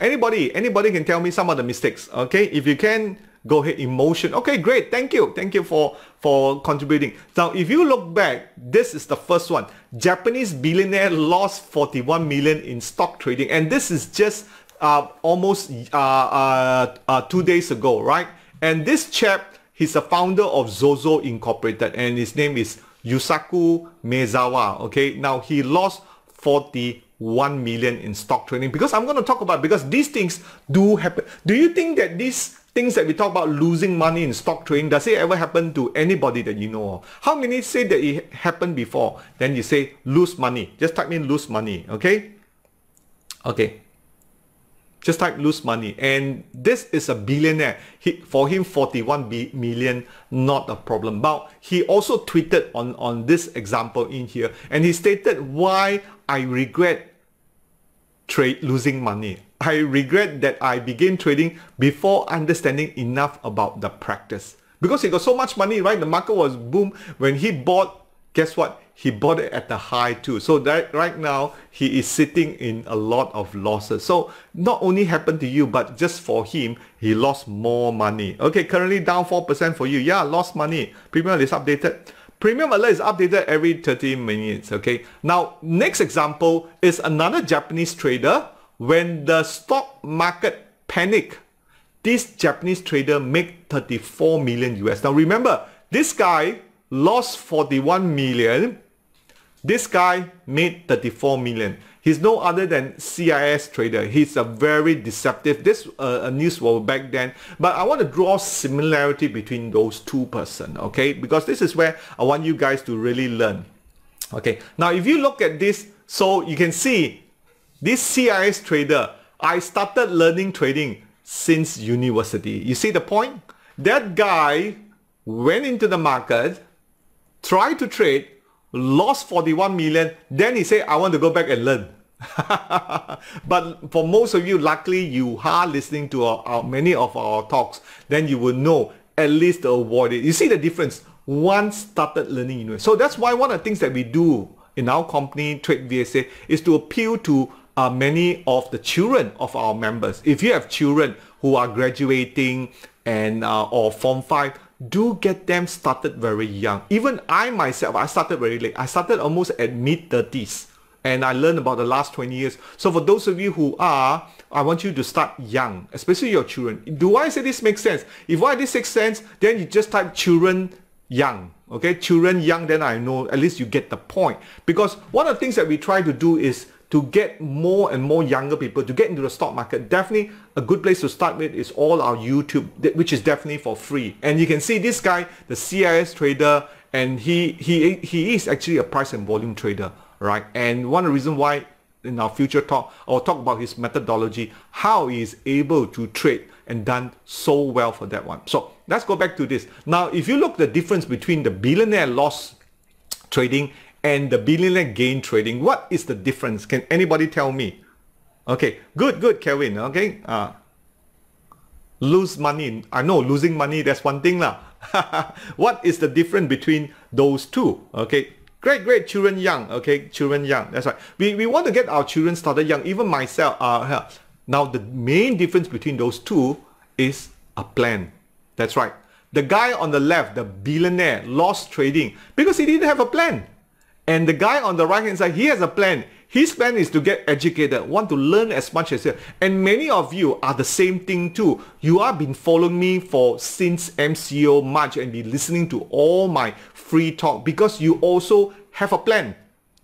anybody can tell me some of the mistakes. Okay, if you can, go ahead. Emotion. Okay, great. Thank you for contributing. Now, if you look back, this is the first one. Japanese billionaire lost 41 million in stock trading, and this is just almost 2 days ago, right? And this chap, he's a founder of Zozo Incorporated, and his name is Yusaku Maezawa. Okay, now he lost 41 million in stock trading, because I'm going to talk about, because these things do happen. Do you think that this things that we talk about losing money in stock trading, does it ever happen to anybody that you know of? How many say that it happened before? Then you say lose money. Just type in lose money, okay? Okay. Just type lose money. And this is a billionaire. For him, 41 million, not a problem. But he also tweeted on this example in here. And he stated why I regret losing money. I regret that I began trading before understanding enough about the practice. Because he got so much money, right? The market was boom. When he bought, guess what? He bought it at the high too. So that right now, he is sitting in a lot of losses. So not only happened to you, but just for him, he lost more money. Okay, currently down 4% for you. Yeah, lost money. Premium is updated. Premium alert is updated every 30 minutes. Okay. Now, next example is another Japanese trader. When the stock market panicked, this Japanese trader made 34 million US. Now remember, this guy lost 41 million. This guy made 34 million. He's no other than CIS trader. He's a very deceptive. This news was back then, but I want to draw similarity between those two persons, okay? Because this is where I want you guys to really learn. Okay, now if you look at this, so you can see this CIS trader, I started learning trading since university. You see the point? That guy went into the market, tried to trade, lost 41 million, then he said, I want to go back and learn. But for most of you, luckily you are listening to many of our talks, then you will know at least to avoid it. You see the difference? One started learning. So that's why one of the things that we do in our company, Trade VSA, is to appeal to many of the children of our members. If you have children who are graduating and or Form 5, do get them started very young. Even I myself, I started very late. I started almost at mid-30s. And I learned about the last 20 years. So for those of you who are, I want you to start young, especially your children. Do I say this makes sense? If why this makes sense, then you just type children young. Okay, children young, then I know at least you get the point. Because one of the things that we try to do is to get more and more younger people to get into the stock market. Definitely a good place to start with is all our YouTube, which is definitely for free. And you can see this guy, the CIS trader, and he is actually a price and volume trader, right? And one of the reasons why in our future talk, I'll talk about his methodology, how he is able to trade and done so well for that one. So let's go back to this. Now, if you look at the difference between the billionaire loss trading and the billionaire gain trading, what is the difference? Can anybody tell me? Okay, good, Kevin. Okay, lose money. I know losing money, that's one thing lah. What is the difference between those two? Okay, great, children young. Okay, children young. That's right. We want to get our children started young. Even myself. Now the main difference between those two is a plan. That's right. The guy on the left, the billionaire, lost trading because he didn't have a plan. And the guy on the right hand side, he has a plan. His plan is to get educated, want to learn as much as you. And many of you are the same thing too. You have been following me since MCO March and been listening to all my free talk because you also have a plan.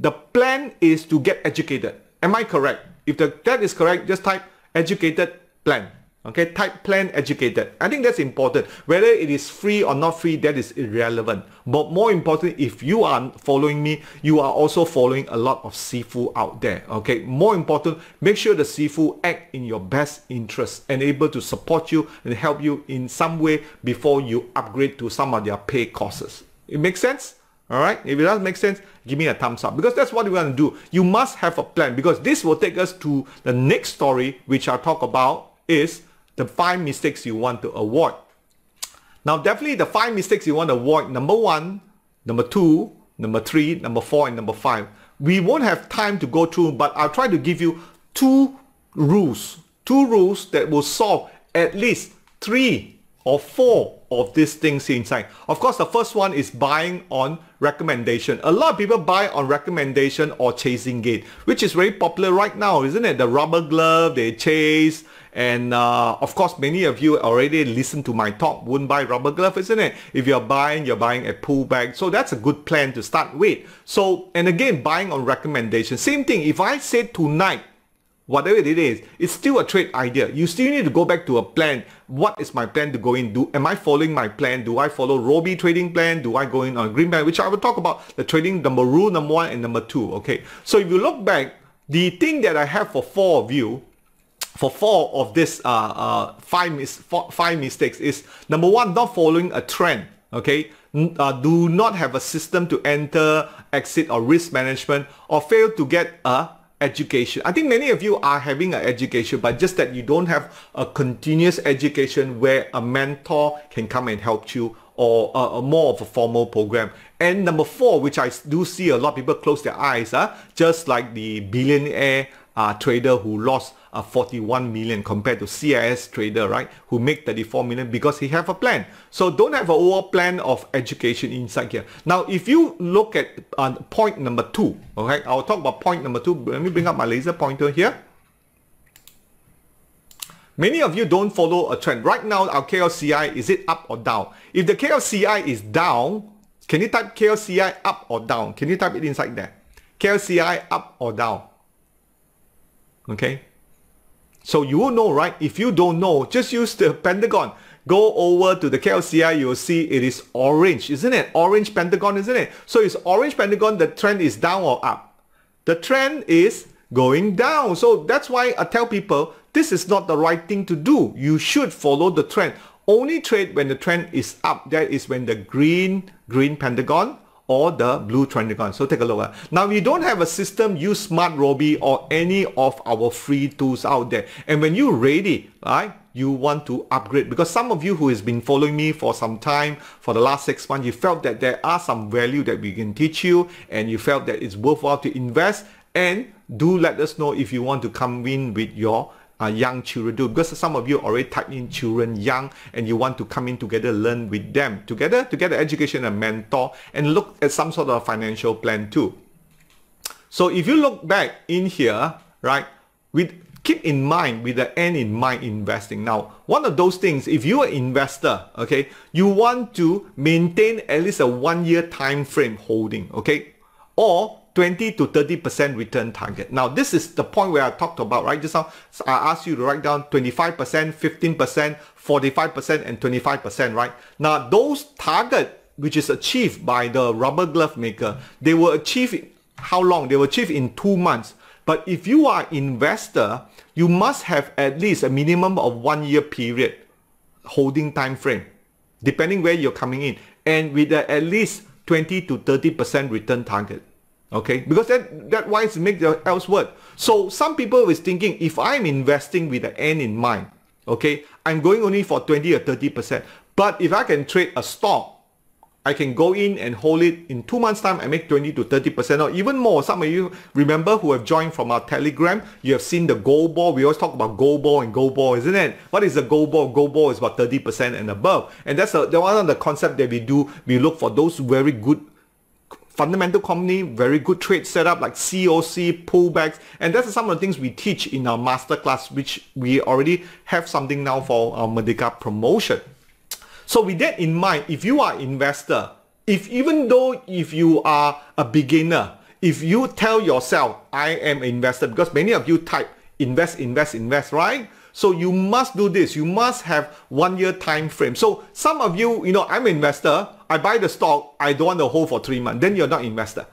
The plan is to get educated. Am I correct? If that is correct, just type educated plan. Okay, type plan educated. I think that's important. Whether it is free or not free, that is irrelevant. But more important, if you are following me, you are also following a lot of Sifu out there. Okay, more important, make sure the Sifu act in your best interest and able to support you and help you in some way before you upgrade to some of their pay courses. It makes sense? All right, if it doesn't make sense, give me a thumbs up because that's what we want to do. You must have a plan because this will take us to the next story, which I'll talk about is the 5 mistakes you want to avoid. Now, definitely the 5 mistakes you want to avoid. Number 1, number 2, number 3, number 4, and number 5. We won't have time to go through, but I'll try to give you 2 rules that will solve at least 3 or 4 of these things inside. Of course, the first one is buying on recommendation. A lot of people buy on recommendation or chasing gain, which is very popular right now, isn't it? The rubber glove, they chase. And of course, many of you already listened to my talk, wouldn't buy rubber glove, isn't it? If you're buying a pullback. So that's a good plan to start with. So, and again, buying on recommendation. Same thing, if I say tonight, whatever it is, it's still a trade idea. You still need to go back to a plan. What is my plan to go in? Am I following my plan? Do I follow Robie trading plan? Do I go in on green plan? Which I will talk about the trading rule number 1 and number 2. Okay. So if you look back, the thing that I have for 4 of you, for 4 of this 5 mistakes is, number 1, not following a trend. Okay. Do not have a system to enter, exit, or risk management, or fail to get a education. I think many of you are having an education, but just that you don't have a continuous education where a mentor can come and help you, or a more of a formal program. And number 4, which I do see a lot of people close their eyes, just like the billionaire trader who lost 41 million compared to CIS trader, right, who make 34 million because he have a plan. So don't have an overall plan of education inside here. Now, if you look at point number 2, okay, I'll talk about point number 2. Let me bring up my laser pointer here. Many of you don't follow a trend. Right now, our KLCI, is it up or down? If the KLCI is down, can you type KLCI up or down? Can you type it inside there? KLCI up or down? Okay. So you will know, right? If you don't know, just use the pentagon. Go over to the KLCI, you will see it is orange, isn't it? Orange pentagon, isn't it? So it's orange pentagon, the trend is down or up? The trend is going down. So that's why I tell people, this is not the right thing to do. You should follow the trend. Only trade when the trend is up. That is when the green pentagon or the blue pentagon. So take a look. Now, if you don't have a system, use SmartRobie or any of our free tools out there. And when you're ready, right, you want to upgrade, because some of you who has been following me for some time, for the last 6 months, you felt that there are some value that we can teach you, and you felt that it's worthwhile to invest. And do let us know if you want to come in with your young children too, because some of you already typed in children young and you want to come in together, learn with them together to get an education and mentor, and look at some sort of financial plan too. So if you look back in here, right, keep in mind, with the end in mind, investing. Now, one of those things, if you're an investor, okay, you want to maintain at least a 1-year time frame holding, okay, or 20 to 30% return target. Now, this is the point where I talked about, right? Just now, I asked you to write down 25%, 15%, 45%, and 25%, right? Now, those targets, which is achieved by the rubber glove maker, they will achieve how long? They will achieve in 2 months. But if you are an investor, you must have at least a minimum of 1-year period holding time frame, depending where you're coming in, and with at least 20 to 30% return target. Okay, because that wise make the else word. So some people is thinking, if I'm investing with the end in mind, okay, I'm going only for 20 or 30%. But if I can trade a stock, I can go in and hold it in 2 months time and make 20 to 30% or even more. Some of you remember who have joined from our Telegram, you have seen the gold ball. We always talk about gold ball and gold ball, isn't it? What is the gold ball? Gold ball is about 30% and above. And that's the one of the concept that we do. We look for those very good fundamental company, very good trade setup like COC, pullbacks, and that's some of the things we teach in our masterclass, which we already have something now for our Merdeka promotion. So with that in mind, if you are an investor, even though you are a beginner, if you tell yourself, I am an investor, because many of you type invest, invest, invest, right? So you must do this. You must have 1-year time frame. So some of you, I'm an investor. I buy the stock. I don't want to hold for 3 months. Then you're not an investor.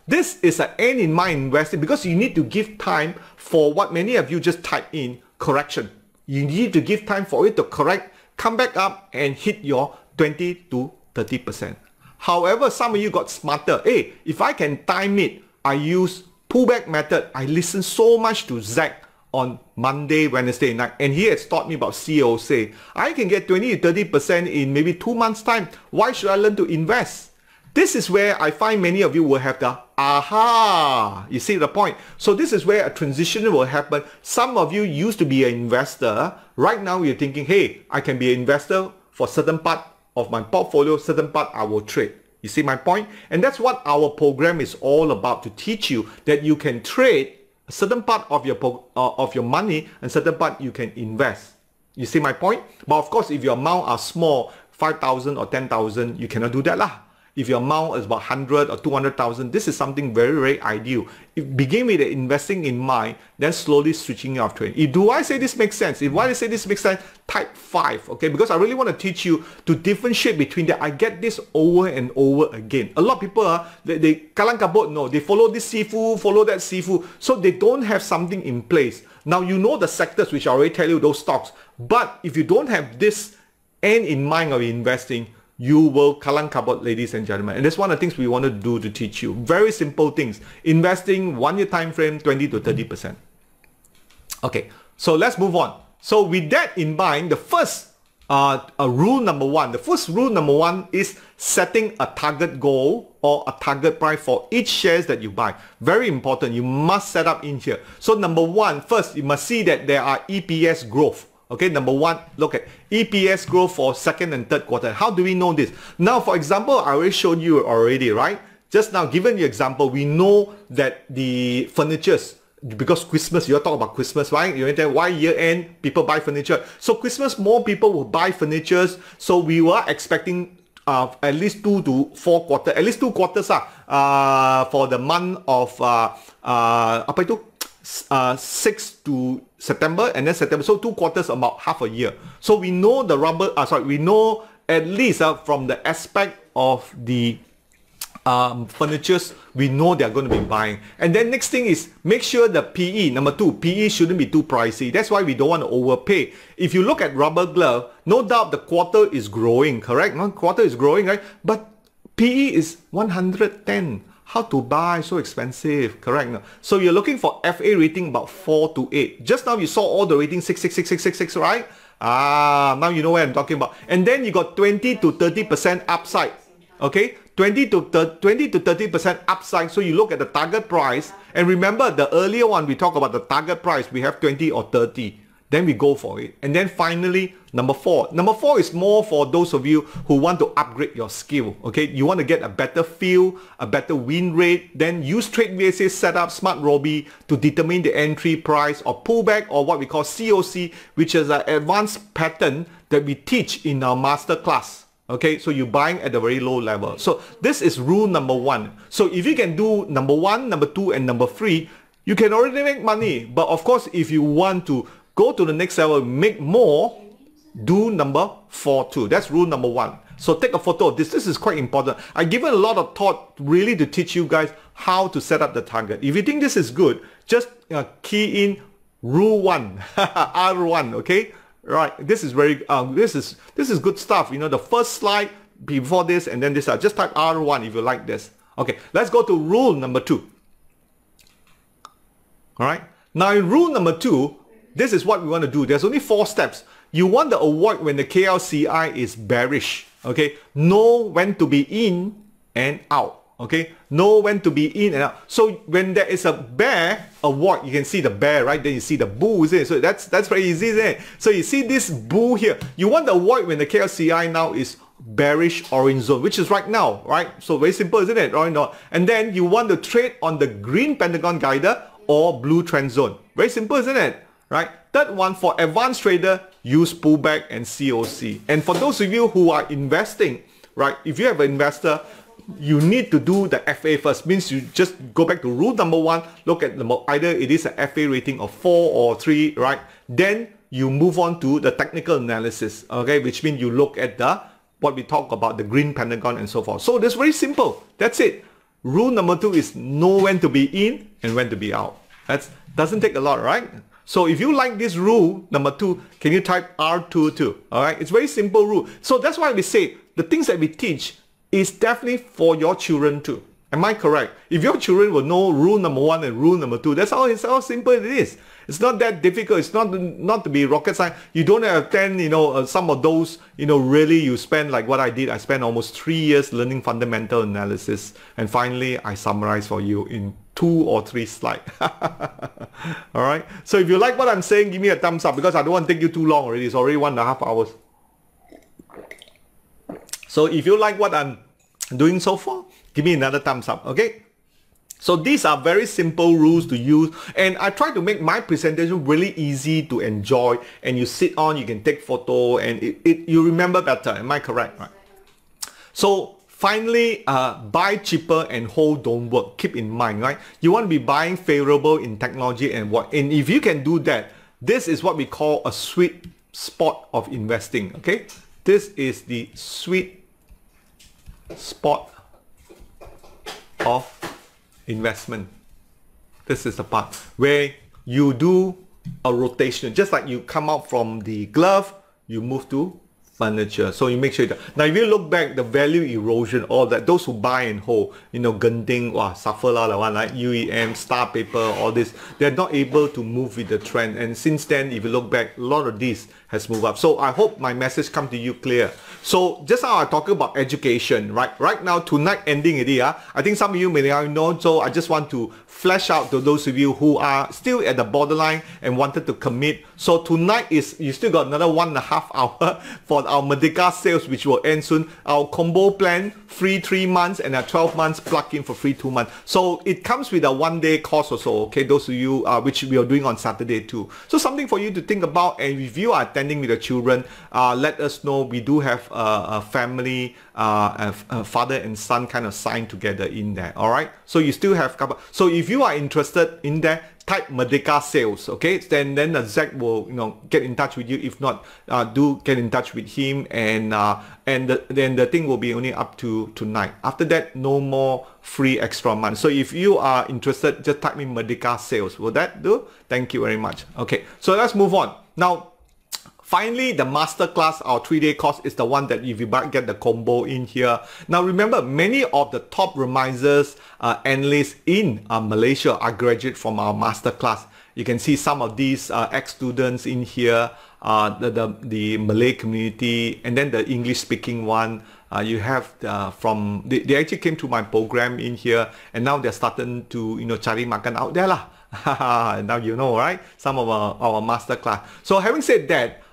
This is an end in mind investing, because you need to give time for what many of you just type in, correction. You need to give time for it to correct, come back up and hit your 20 to 30%. However, some of you got smarter. Hey, if I can time it, I use pullback method. I listen so much to Zac on Monday, Wednesday night, and he has taught me about COC. I can get 20 to 30% in maybe 2 months time. Why should I learn to invest? This is where I find many of you will have the aha. You see the point? So this is where a transition will happen. Some of you used to be an investor. Right now you're thinking, hey, I can be an investor for certain part of my portfolio, certain part I will trade. You see my point? And that's what our program is all about, to teach you that you can trade a certain part of your money and certain part you can invest. You see my point? But of course, if your amount are small, 5,000 or 10,000, you cannot do that lah. if your amount is about 100 or 200,000, this is something very, very ideal. Begin with the investing in mind, then slowly switching your trade. Do I say this makes sense? If I say this makes sense, type 5, okay? Because I really want to teach you to differentiate between that. I get this over and over again. A lot of people, they kalang kabut, no, they follow this sifu, follow that sifu, so they don't have something in place. Now, you know the sectors which I already tell you, those stocks, but if you don't have this end in mind of investing, you will kalang kabut, ladies and gentlemen. And that's one of the things we want to do to teach you. Very simple things. Investing, 1 year time frame, 20 to 30%. Okay, so let's move on. So with that in mind, the first rule number one, the first rule number one is setting a target goal or a target price for each shares that you buy. Very important. You must set up in here. So number one, first, you must see that there are EPS growth. Okay, number one, look at EPS growth for second and third quarter. How do we know this? Now, for example, I already showed you already, right? Just now, given the example, we know that the furnitures, because Christmas, you're talking about Christmas, right? You know why year end people buy furniture. So Christmas, more people will buy furnitures. So we were expecting at least 2 to 4 quarters, at least 2 quarters for the month of 6 to September, and then September, so 2 quarters, about half a year. So we know the we know at least from the aspect of the furnitures, we know they're going to be buying. And then next thing is make sure the PE, number 2, PE shouldn't be too pricey. That's why we don't want to overpay. If you look at rubber glove, no doubt the quarter is growing, correct? No, quarter is growing, right? But PE is 110. How to buy? So expensive, correct? No? So you're looking for FA rating about 4 to 8. Just now you saw all the ratings 6, 6, 6, 6, 6, 6, right? Now you know what I'm talking about. And then you got 20 to 30% upside. Okay, 20 to 30% upside. So you look at the target price, and remember the earlier one we talked about the target price, we have 20 or 30. Then we go for it. And then finally, number 4. Number 4 is more for those of you who want to upgrade your skill. Okay, you want to get a better feel, a better win rate. Then use TradeVSA setup SmartRobie to determine the entry price or pullback, or what we call COC, which is an advanced pattern that we teach in our MasterClass. Okay, so you're buying at a very low level. So this is rule number 1. So if you can do number 1, number 2, and number 3, you can already make money. But of course, if you want to go to the next level, make more, do number 4 too. That's rule number 1. So take a photo of this. This is quite important. I've given a lot of thought really to teach you guys how to set up the target. If you think this is good, just key in rule 1, R1, okay? Right, this is very this is good stuff. You know, the first slide before this and then this. Just type R1 if you like this. Okay, let's go to rule number 2. All right. Now in rule number 2, this is what we want to do. There's only 4 steps. You want to avoid when the KLCI is bearish. Okay, know when to be in and out. Okay, know when to be in and out. So when there is a bear, avoid. You can see the bear, right? Then you see the bull, isn't it? So that's very easy, isn't it? So you see this bull here. You want to avoid when the KLCI now is bearish orange zone, which is right now, right? So very simple, isn't it? Right now. And then you want to trade on the green pentagon guider or blue trend zone. Very simple, isn't it? Right? Third one, for advanced trader, use pullback and COC. And for those of you who are investing, right? If you have an investor, you need to do the FA first. Means you just go back to rule number 1, look at either it is a FA rating of 4 or 3, right? Then you move on to the technical analysis, okay? Which means you look at what we talk about, the green pentagon and so forth. So that's very simple. That's it. Rule number 2 is know when to be in and when to be out. That doesn't take a lot, right? So if you like this rule number 2, can you type R2 too? All right, it's very simple rule. So that's why we say the things that we teach is definitely for your children too. Am I correct? If your children will know rule number 1 and rule number 2, that's how simple it is. It's not that difficult. It's not to be rocket science. You don't have 10, some of those, really you spend like what I did. I spent almost 3 years learning fundamental analysis. And finally, I summarize for you in 2 or 3 slides. All right. So if you like what I'm saying, give me a thumbs up, because I don't want to take you too long already. It's already 1.5 hours. So if you like what I'm doing so far, give me another thumbs up, okay? So these are very simple rules to use, and I try to make my presentation really easy to enjoy, and you sit on, you can take photo, and you remember better. Am I correct? Right. So Finally, buy cheaper and hold don't work. Keep in mind, right? You want to be buying favorable in technology and if you can do that, this is what we call a sweet spot of investing. Okay, this is the sweet spot of investment. This is the part where you do a rotation, just like you come out from the glove, you move to furniture. So you make sure that now if you look back, the value erosion, all that, those who buy and hold, you know, Genting, wow, suffer lah, the one like UEM, Star Paper, all this, they're not able to move with the trend. And since then, if you look back, a lot of these has moved up. So I hope my message come to you clear. So just now I talk about education, right? Right now, tonight ending it here. I think some of you may not know, so I just want to flash out to those of you who are still at the borderline and wanted to commit. So tonight is, you still got another 1.5 hour for our Merdeka sales, which will end soon. Our combo plan, free 3 months and a 12 months plug-in for free 2 months. So it comes with a 1-day course or so, okay? Those of you, which we are doing on Saturday too. So something for you to think about, and if you are attending with the children, let us know. We do have a family, a father and son kind of sign together in there, all right? So you still have couple. So if you are interested in there, type Merdeka sales, okay? Then Zac will, you know, get in touch with you. If not, do get in touch with him, and then the thing will be only up to tonight. After that, no more free extra month. So if you are interested, just type in Merdeka sales. Will that do? Thank you very much. Okay, so let's move on now. Finally, the masterclass, our 3-day course, is the one that if you get the combo in here. Now remember, many of the top remisers, analysts in Malaysia are graduate from our masterclass. You can see some of these ex-students in here, the Malay community, and then the English-speaking one. You have from, they actually came to my program in here, and now they're starting to, you know, cari makan out there lah. Now you know, right? Some of our masterclass. So having said that,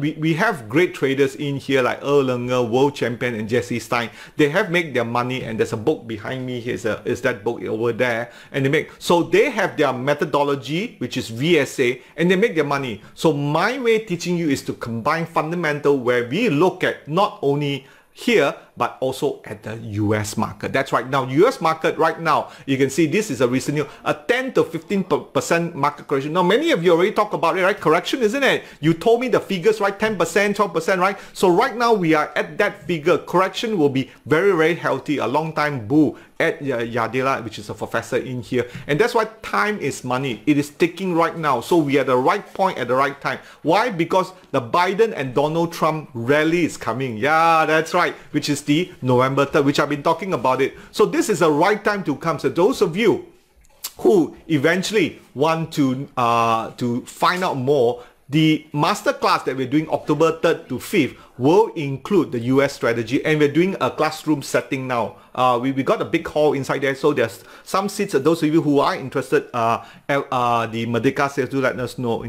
we have great traders in here like Erlanger, World Champion, and Jesse Stein. They have made their money, and there's a book behind me. Is that book over there, and they have their methodology, which is VSA, and they make their money. So my way teaching you is to combine fundamental, where we look at not only here but also at the US market. That's right. Now US market right now, you can see this is a recent news, a 10 to 15% market correction. Now many of you already talk about it, right? Correction, isn't it? You told me the figures, right? 10%, 12%, right? So right now we are at that figure. Correction will be very, very healthy. A long time bull at Yadela, which is a professor in here. And that's why time is money. It is ticking right now. So we are at the right point at the right time. Why? Because the Biden and Donald Trump rally is coming. Yeah, that's right. Which is the November 3rd, which I've been talking about it. So this is the right time to come. So those of you who eventually want to find out more, the masterclass that we're doing October 3rd to 5th will include the US strategy, and we're doing a classroom setting now. We got a big hall inside there, so there's some seats. Those of you who are interested, the Merdeka sales, do let us know.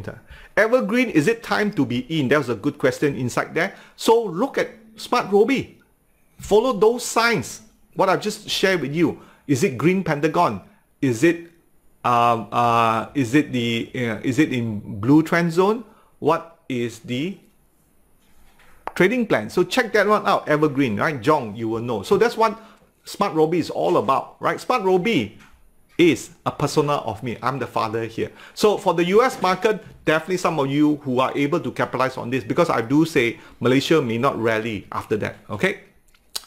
Evergreen, is it time to be in? That was a good question inside there. So look at SmartRobie. Follow those signs, what I've just shared with you. Is it green pentagon? Is it in blue trend zone? What is the trading plan? So check that one out. Evergreen, right? Jong, you will know. So that's what SmartRobie is all about, right? SmartRobie is a persona of me. I'm the father here. So for the US market, definitely some of you who are able to capitalize on this, because I do say Malaysia may not rally after that, okay?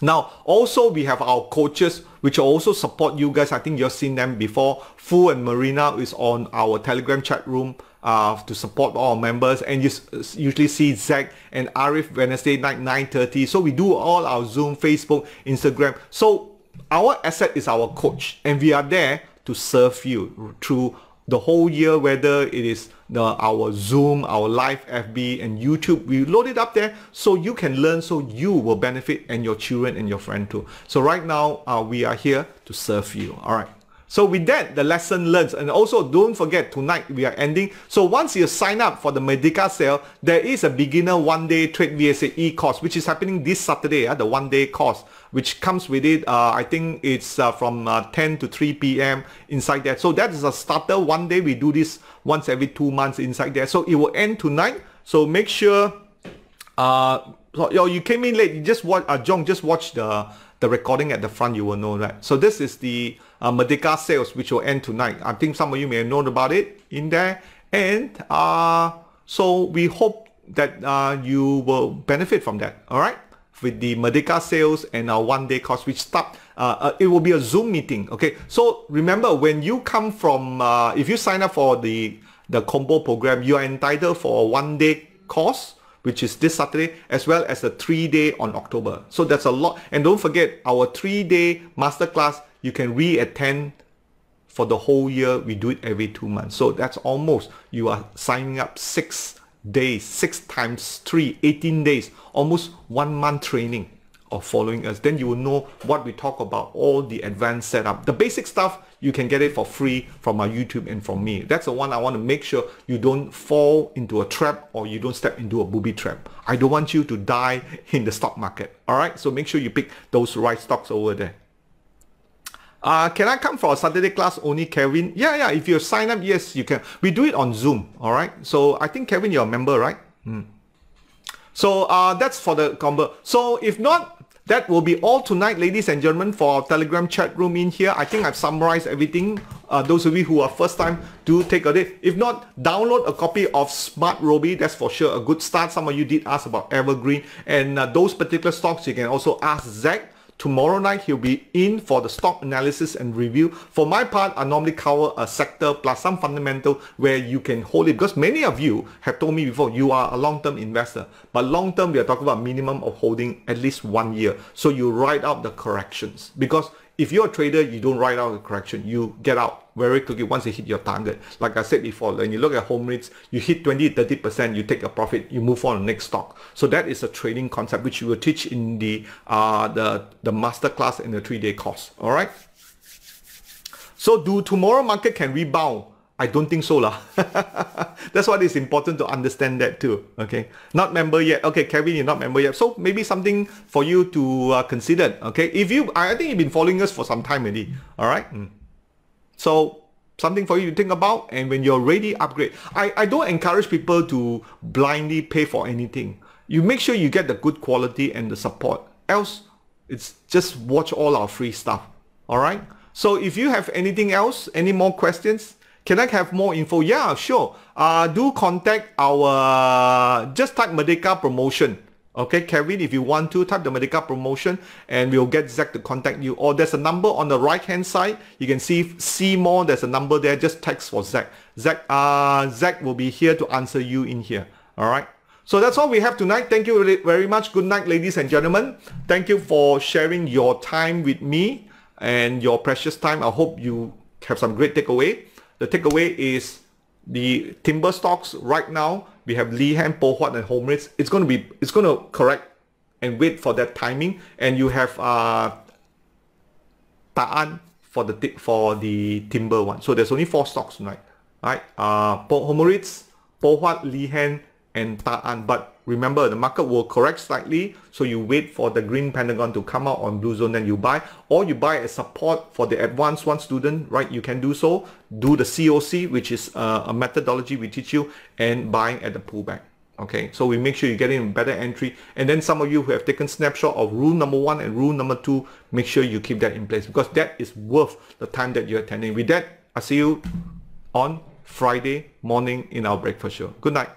Now, also we have our coaches, which also support you guys. I think you've seen them before. Fu and Marina is on our Telegram chat room to support all our members. And you usually see Zac and Arif Wednesday night, 9:30. So we do all our Zoom, Facebook, Instagram. So our asset is our coach. And we are there to serve you through the whole year, whether it is our Zoom, our live FB and YouTube. We load it up there so you can learn, so you will benefit, and your children and your friend too. So right now we are here to serve you. All right. So with that, the lesson learned. And also don't forget, tonight we are ending. So once you sign up for the Merdeka sale, there is a beginner 1-day trade VSA course, which is happening this Saturday, the 1-day course, which comes with it. I think it's from 10 to 3 p.m. inside there. So that is a starter 1 day. We do this once every 2 months inside there. So it will end tonight. So make sure, you came in late. You just watch, Jong just watch the recording at the front, you will know that. So this is the Merdeka sales, which will end tonight. I think some of you may have known about it in there. And so we hope that you will benefit from that, all right? With the Merdeka sales and our one-day course, which start, it will be a Zoom meeting, okay? So remember, when you come from, if you sign up for the combo program, you are entitled for a one-day course, which is this Saturday, as well as a 3-day on October. So that's a lot. And don't forget, our 3-day masterclass, you can re-attend for the whole year. We do it every 2 months. So that's almost, you are signing up 6 days, 6 times 3, 18 days, almost 1 month training of following us. Then you will know what we talk about, all the advanced setup. The basic stuff, you can get it for free from our YouTube and from me. That's the one I want to make sure you don't fall into a trap, or you don't step into a booby trap. I don't want you to die in the stock market. All right, so make sure you pick those right stocks over there. Can I come for a Saturday class only, Kevin? Yeah, if you sign up, yes, you can. We do it on Zoom, all right? So I think, Kevin, you're a member, right? So that's for the combo. So if not, that will be all tonight, ladies and gentlemen, for our Telegram chat room in here. I think I've summarized everything. Those of you who are first time, do take a day. If not, download a copy of SmartRobie. That's for sure a good start. Some of you did ask about Evergreen. And those particular stocks, you can also ask Zac. Tomorrow night, he'll be in for the stock analysis and review. For my part, I normally cover a sector plus some fundamental where you can hold it. Because many of you have told me before, you are a long-term investor. But long-term, we are talking about minimum of holding at least 1 year. So you write out the corrections. Because if you're a trader, you don't write out the correction. You get out very quickly once you hit your target. Like I said before, when you look at home rates, you hit 20-30%, you take a profit, you move on to the next stock. So that is a trading concept which we will teach in the masterclass in the 3-day course. All right. So do tomorrow market can rebound? I don't think so lah. That's why it's important to understand that too. Okay, not member yet. Okay, Kevin, you're not member yet. So maybe something for you to consider. Okay, if you, I think you've been following us for some time already. All right. So something for you to think about, and when you're ready, upgrade. I don't encourage people to blindly pay for anything. You make sure you get the good quality and the support. Else, it's just watch all our free stuff. All right. So if you have anything else, any more questions, can I have more info? Yeah, sure. Do contact our, just type Merdeka promotion. Okay, Kevin, if you want to, type the Merdeka promotion and we'll get Zac to contact you. Or there's a number on the right-hand side. You can see more. There's a number there. Just text for Zac. Zac will be here to answer you in here. All right. So that's all we have tonight. Thank you very much. Good night, ladies and gentlemen. Thank you for sharing your time with me and your precious time. I hope you have some great takeaway. The takeaway is the timber stocks right now. We have Lihan, Pohuat, and home rates. It's going to correct and wait for that timing. And you have Ta'an for the timber one. So there's only 4 stocks tonight. Right? Home rates, Pohuat, Lihan, and Ta'an. But remember, the market will correct slightly, so you wait for the green pentagon to come out on blue zone, then you buy, or you buy as support for the advanced one student, right? You can do so. Do the COC, which is a methodology we teach you, and buying at the pullback. Okay, so we make sure you get in better entry. And then some of you who have taken snapshot of rule number 1 and rule number 2, make sure you keep that in place, because that is worth the time that you're attending. With that, I'll see you on Friday morning in our breakfast show. Good night.